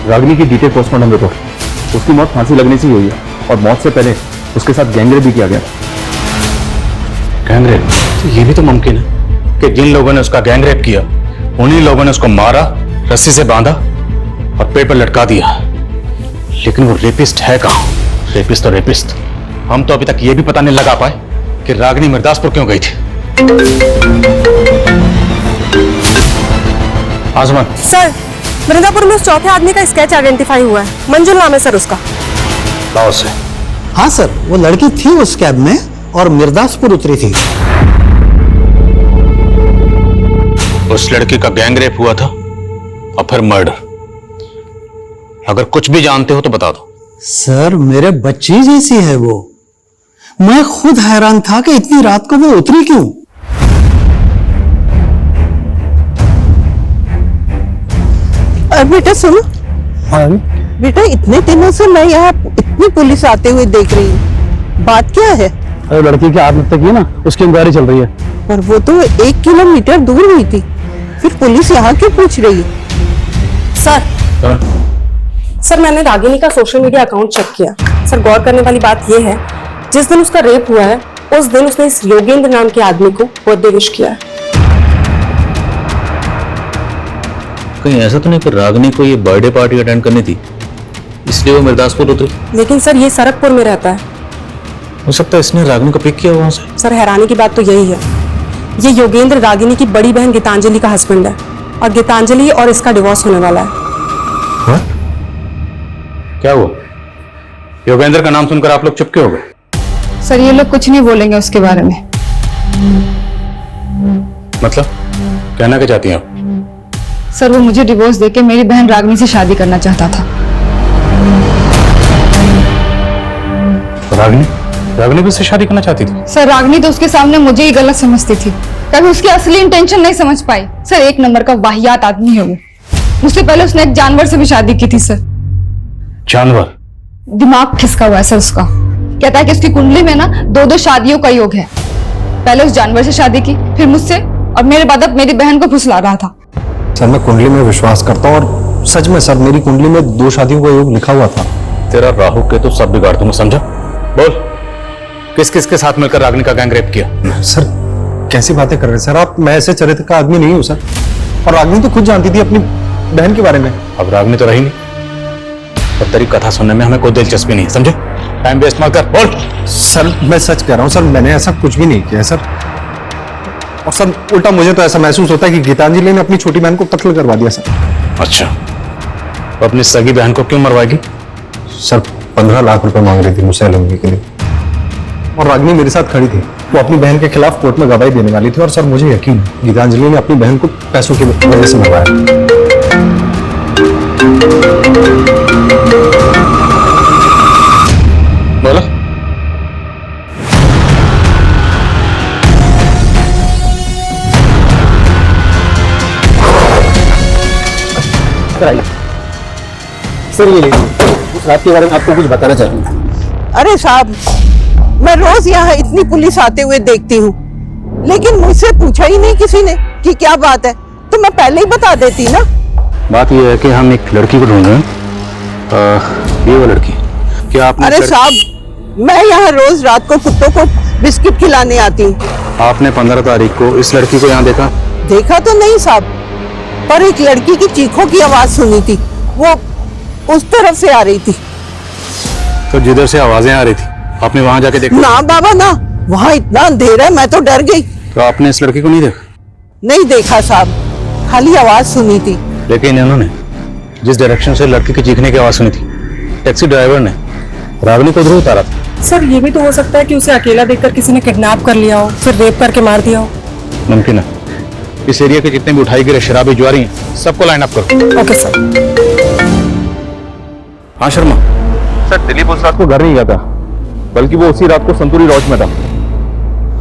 रागिनी की डिटेल पोस्टमार्टम रिपोर्ट। उसकी मौत फांसी लगने से ही हुई है और मौत से पहले उसके साथ गैंगरेप भी किया गया। गैंगरेप? तो ये भी तो मुमकिन है कि जिन लोगों ने उसका गैंगरेप किया उन्हीं लोगों ने उसको मारा, रस्सी से बांधा और पेड़ पर लटका दिया। लेकिन वो रेपिस्ट है कहां? रेपिस्ट तो रेपिस्ट। हम तो अभी तक ये भी पता नहीं लगा पाए कि रागिनी मिर्दासपुर क्यों गई थी। आजमन सर, वृंदापुर में उस चौथे आदमी का स्केच आइडेंटिफाई हुआ है। मंजुल नाम है सर उसका। लाओ से। हाँ सर, वो लड़की थी उस कैब में और मिर्दासपुर उतरी थी। उस लड़की का गैंगरेप हुआ था और फिर मर्डर। अगर कुछ भी जानते हो तो बता दो। सर, मेरे बच्ची जैसी है वो। मैं खुद हैरान था कि इतनी रात को वो उतरी क्यों। बेटा सुनो। हाँ बेटा, इतने दिनों से मैं यहाँ इतनी पुलिस आते हुए देख रही हूँ, बात क्या है? अरे लड़की की आत्महत्या की ना, उसकी इंक्वायरी चल रही है। पर वो तो 1 किलोमीटर दूर हुई थी, फिर पुलिस यहाँ क्यों पूछ रही है? सर मैंने रागिनी का सोशल मीडिया अकाउंट चेक किया। सर गौर करने वाली बात यह है, जिस दिन उसका रेप हुआ है उस दिन उसने इस योगेंद्र नाम के आदमी को बर्थडे विश किया है। कहीं ऐसा तो नहीं कि रागिनी को ये बर्थडे पार्टी अटेंड करनी थी इसलिए वो मिर्दासपुर उतरी? लेकिन सर ये सरकपुर में रहता है। हो सकता है इसने रागिनी को पिक किया वहां से। सर हैरानी की बात तो यही है, ये योगेंद्र रागिनी की बड़ी बहन गीतांजलि का हस्बैंड है और गीतांजलि और इसका डिवोर्स होने वाला है। क्या हुआ? योगेंद्र का नाम सुनकर आप लोग चुप क्यों हो गए? सर ये लोग कुछ नहीं बोलेंगे उसके बारे में। मतलब कहना क्या चाहती हैं आप? सर वो मुझे डिवोर्स देके मेरी बहन रागिनी से शादी करना चाहता था। रागिनी भी उससे शादी करना चाहती थी? सर रागिनी तो उसके सामने मुझे ही गलत समझती थी, कभी उसकी असली इंटेंशन नहीं समझ पाई। सर 1 नंबर का वाहियात आदमी है वो। मुझसे पहले उसने एक जानवर से भी शादी की थी सर। जानवर? दिमाग खिसका हुआ है सर उसका। कहता है कि उसकी कुंडली में ना 2-2 शादियों का योग है। पहले उस जानवर से शादी की, फिर मुझसे, और मेरे बाद अब मेरी बहन को फुसला रहा था। सर मैं कुंडली में विश्वास करता हूँ और सच में सर मेरी कुंडली में 2 शादियों का योग लिखा हुआ था। तेरा राहु के तो सब बिगाड़ दूंगा, समझा? बोल, किस किस के साथ मिलकर रागिनी का गैंगरेप किया? सर कैसी बातें कर रहे हैं सर आप? मैं ऐसे चरित्र का आदमी नहीं हूँ सर। और रागिनी तो खुद जानती थी अपनी बहन के बारे में। अब रागिनी तो रही नहीं और तेरी कथा सुनने में हमें कोई दिलचस्पी नहीं, समझे? टाइम वेस्ट मत कर, बोल। सर मैं सच कह रहा हूँ सर, मैंने ऐसा कुछ भी नहीं किया सर। और सर उल्टा मुझे तो ऐसा महसूस होता है कि गीतांजलि ने अपनी छोटी बहन को कत्ल करवा दिया सर। अच्छा, तो अपनी सगी बहन को क्यों मरवाएगी? सर 15 लाख रुपए मांग रही थी मुझसे एलएमवी के लिए। और रागिनी मेरे साथ खड़ी थी। वो अपनी बहन के खिलाफ कोर्ट में गवाही देने वाली थी और सर मुझे यकीन है गीतांजलि ने अपनी बहन को पैसों की वजह से मरवाया। बोलो। सर ये उस रात के बारे में आपको कुछ बताना चाहूंगा। अरे साहब, मैं रोज यहाँ इतनी पुलिस आते हुए देखती हूँ, लेकिन मुझसे पूछा ही नहीं किसी ने कि क्या बात है, तो मैं पहले ही बता देती ना। बात यह है कि हम एक लड़की को ढूंढ रहे हैं। ये वो लड़की, क्या आपने? अरे साहब, मैं यहाँ रोज रात को कुत्तों को बिस्किट खिलाने आती हूँ। आपने 15 तारीख को इस लड़की को यहाँ देखा? देखा तो नहीं साहब, पर एक लड़की की चीखों की आवाज सुनी थी, वो उस तरफ से आ रही थी। तो जिधर से आवाजें आ रही थी आपने वहां जाके देखा? ना बाबा ना, वहाँ इतना अंधेरा है, मैं तो डर गई। तो आपने इस लड़की को नहीं देखा? नहीं देखा साहब, खाली आवाज सुनी थी। लेकिन इन्होंने जिस डायरेक्शन से लड़की की चीखने की आवाज सुनी थी, टैक्सी ड्राइवर ने रागिनी को उधर उतारा था। सर ये भी तो हो सकता है कि उसे अकेला देखकर किसी ने किडनैप कर लिया हो, फिर रेप करके मार दिया हो। मुमकिन है। इस एरिया के जितने भी उठाई गिरे शराबी जुआरी हैं, सबको लाइन अप करो। Okay sir. हाँ शर्मा सर, दिलीप उस रात को घर नहीं गया था, बल्कि वो उसी रात को संतूरी लॉज में था।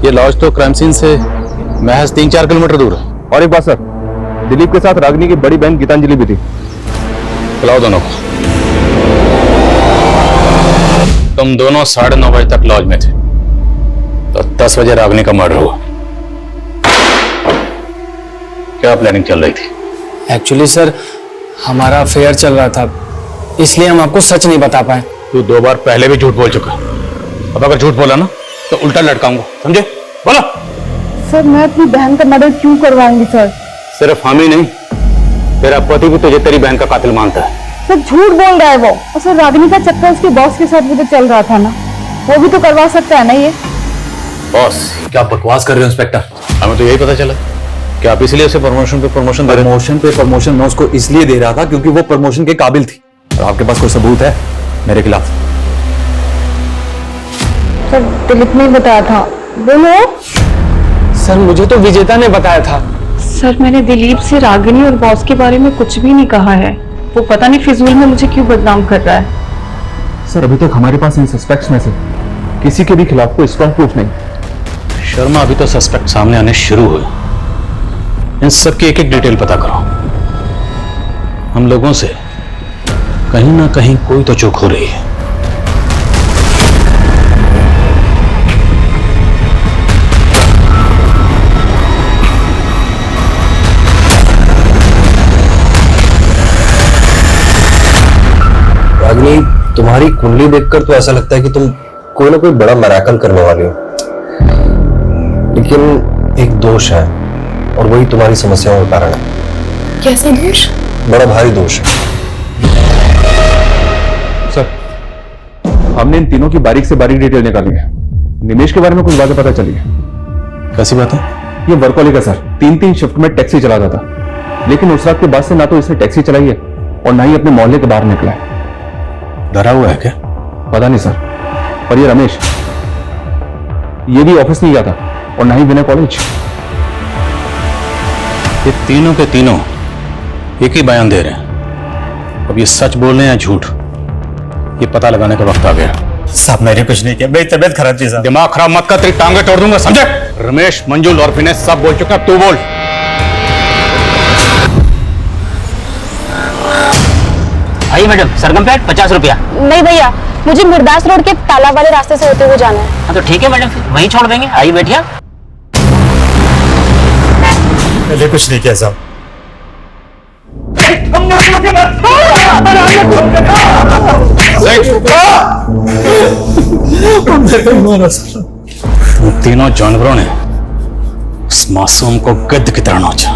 ये लॉज तो क्राइम सीन से महज 3-4 किलोमीटर दूर है। और एक बात सर, दिलीप के साथ रागिनी की बड़ी बहन गीतांजलि भी थी। बुलाओ दोनों को। तुम दोनों 9:30 बजे तक लॉज में थे, तो 10 बजे रागिनी का मर्डर हुआ। क्या प्लानिंग चल रही थी? एक्चुअली सर, हमारा अफेयर चल रहा था, इसलिए हम आपको सच नहीं बता पाए। तू 2 बार पहले भी झूठ बोल चुका, अब अगर झूठ बोला ना तो उल्टा लटकाऊंगा, समझे? बोलो। सर मैं अपनी बहन का मर्डर क्यों करवाऊंगी सर? सिर्फ हम ही नहीं, तेरा पति भी तुझे तेरी बहन का कातिल मानता है। सर झूठ बोल रहा है वो, और सर रागिनी का चक्कर उसके बॉस के साथ भी तो चल रहा था ना, वो भी तो करवा सकता है ना ये। बॉस क्या बकवास कर रहे हो इंस्पेक्टर? हमें तो यही पता चला कि आप इसीलिए उसे प्रमोशन पे प्रमोशन दे रहे थे। प्रमोशन पे प्रमोशन मैं उसको इसलिए दे रहा था क्योंकि वो प्रमोशन के काबिल थी। और आपके पास कोई सबूत है मेरे खिलाफ? सर दिलीप ने बताया था। बोलो। सर मुझे तो विजेता ने बताया था। सर मैंने दिलीप से रागिनी और बॉस के बारे में कुछ भी नहीं कहा है, वो पता नहीं फिजूल में मुझे क्यों बदनाम कर रहा है। सर अभी तक हमारे पास इन सस्पेक्ट्स में से किसी के भी खिलाफ कोई स्ट्रॉन्ग प्रूफ नहीं। शर्मा, अभी तो सस्पेक्ट सामने आने शुरू हुए, इन सब की एक एक डिटेल पता करो। हम लोगों से कहीं ना कहीं कोई तो चूक हो रही है। रागिनी, तुम्हारी कुंडली देखकर तो ऐसा लगता है कि तुम कोई ना कोई बड़ा मिरेकल करने वाली हो, लेकिन एक दोष है और वही तुम्हारी समस्याओं का कारण है। कैसा दोष? बड़ा भारी दोष। सर हमने इन तीनों की बारीक से बारीक डिटेल निकाली है। निमेश के बारे में कुछ बातें पता चली है। कैसी बात है? ये वर्कहोलिक है सर, 3-3 शिफ्ट में टैक्सी चलाता था, लेकिन उस रात के बाद से ना तो इसने टैक्सी चलाई है और ना ही अपने मोहल्ले के बाहर निकला है। डरा हुआ है क्या? पता नहीं सर, पर ये रमेश, ये भी ऑफिस नहीं गया था और ना ही विनय कॉलेज। ये तीनों के तीनों एक ही बयान दे रहे हैं। अब ये सच बोल रहे हैं या झूठ, ये पता लगाने का वक्त आ गया। साहब मैंने कुछ नहीं किया, मेरी तबीयत खराब थी साहब। दिमाग खराब मत कर, तेरी टांगे तोड़ दूंगा, समझे? रमेश, मंजुल और विनय सब बोल चुके हैं, अब तू बोल। आइए मैडम, सरगम प्लेट 50 रुपया। नहीं भैया, मुझे मिर्दास रोड के तालाब वाले रास्ते से होते हुए जाना है। हाँ तो ठीक है मैडम, फिर वहीं छोड़ देंगे। आइए बैठिए। मैंने कुछ नहीं किया साहब। तुम तीनों जानवरों ने उस मासूम को गिद्ध की तरह नोचा।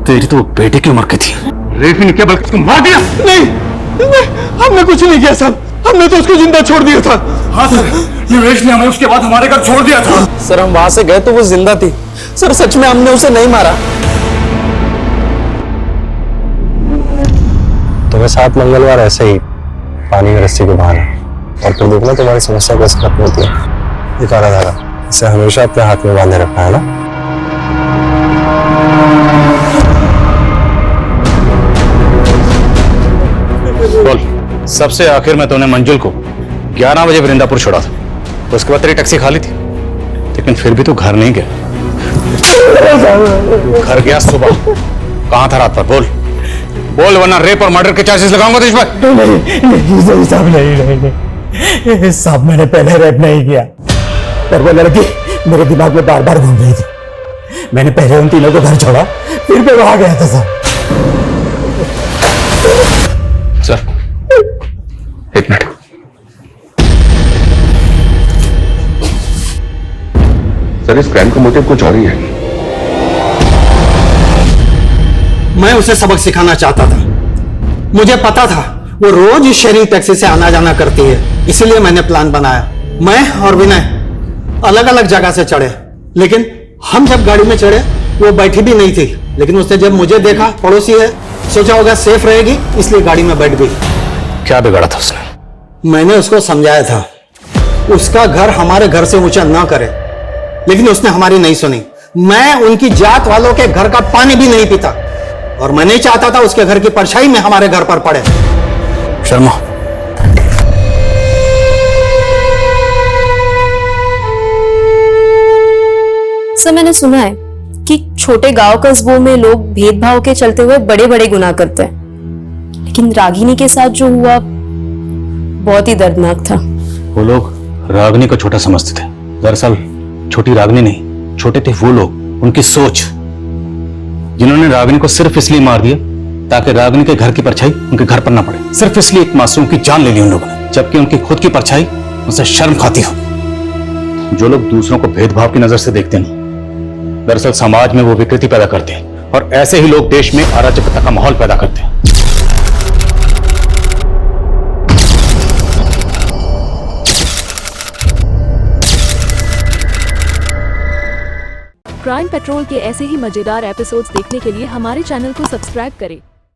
तेरी तो बेटे की उम्र की थी। रेप ही नहीं किया बल्कि तुम मार दिया। नहीं, हमने कुछ नहीं किया सर, हमने तो उसको जिंदा छोड़ दिया था। हाँ सर, निवेश ने हमें उसके बाद हमारे घर छोड़ दिया था। सर हम वहां से गए तो वो जिंदा थी। सर सच में हमने उसे नहीं मारा। तुम्हें 7 मंगलवार ऐसे ही पानी में रस्सी को बहाना, और फिर देखना तुम्हारी समस्या कैसे खत्म होती है। ये काला धागा इसे हमेशा अपने हाथ में बांधे रखना है ना। बोल, सबसे आखिर में तूने मंजुल को 11 बजे वृंदापुर छोड़ा था, उसके बाद तेरी टैक्सी खाली थी, लेकिन फिर भी तू घर नहीं गया। घर गया सुबह, कहां था रात पर? बोल बोल, वरना रेप और मर्डर के चार्जेस लगाऊंगा तुझ पर। नहीं साहब, नहीं साहब, मैंने पहले रेप नहीं किया, पर वो लड़की मेरे दिमाग में बार बार घूम रही थी। मैंने पहले उन तीनों को घर छोड़ा, फिर मैं वहां गया था साहब। सर एक मिनट। सर, इस क्राइम का मोटिव कुछ और ही है। मैं उसे सबक सिखाना चाहता था। मुझे पता था वो रोज इस शेयरिंग टैक्सी से आना जाना करती है, इसलिए मैंने प्लान बनाया। मैं और विनय अलग अलग जगह से चढ़े, लेकिन हम जब गाड़ी में चढ़े वो बैठी भी नहीं थी। लेकिन उसने जब मुझे देखा, पड़ोसी है, सोचा होगा सेफ रहेगी, इसलिए गाड़ी में बैठ गई। क्या बिगाड़ा था उसने? मैंने उसको समझाया था उसका घर हमारे घर से ऊंचा ना करे, लेकिन उसने हमारी नहीं सुनी। मैं उनकी जात वालों के घर का पानी भी नहीं पीता, और मैं नहीं चाहता था उसके घर की परछाई में हमारे घर पर पड़े। शर्मा, सर मैंने सुना है कि छोटे गांव कस्बों में लोग भेदभाव के चलते हुए बड़े बड़े गुनाह करते हैं, लेकिन रागिनी के साथ जो हुआ बहुत ही दर्दनाक था। वो लोग रागिनी को छोटा समझते थे। दरअसल छोटी रागिनी नहीं, छोटे थे वो लोग, उनकी सोच, जिन्होंने रागिनी को सिर्फ इसलिए मार दिया ताकि रागिनी के घर की परछाई उनके घर पर ना पड़े। सिर्फ इसलिए एक मासूम की जान ले ली उन लोगों ने, जबकि उनकी खुद की परछाई उनसे शर्म खाती हो। जो लोग दूसरों को भेदभाव की नजर से देखते हैं, दरअसल समाज में वो विकृति पैदा करते हैं, और ऐसे ही लोग देश में अराजकता का माहौल पैदा करते हैं। क्राइम पेट्रोल के ऐसे ही मजेदार एपिसोड्स देखने के लिए हमारे चैनल को सब्सक्राइब करें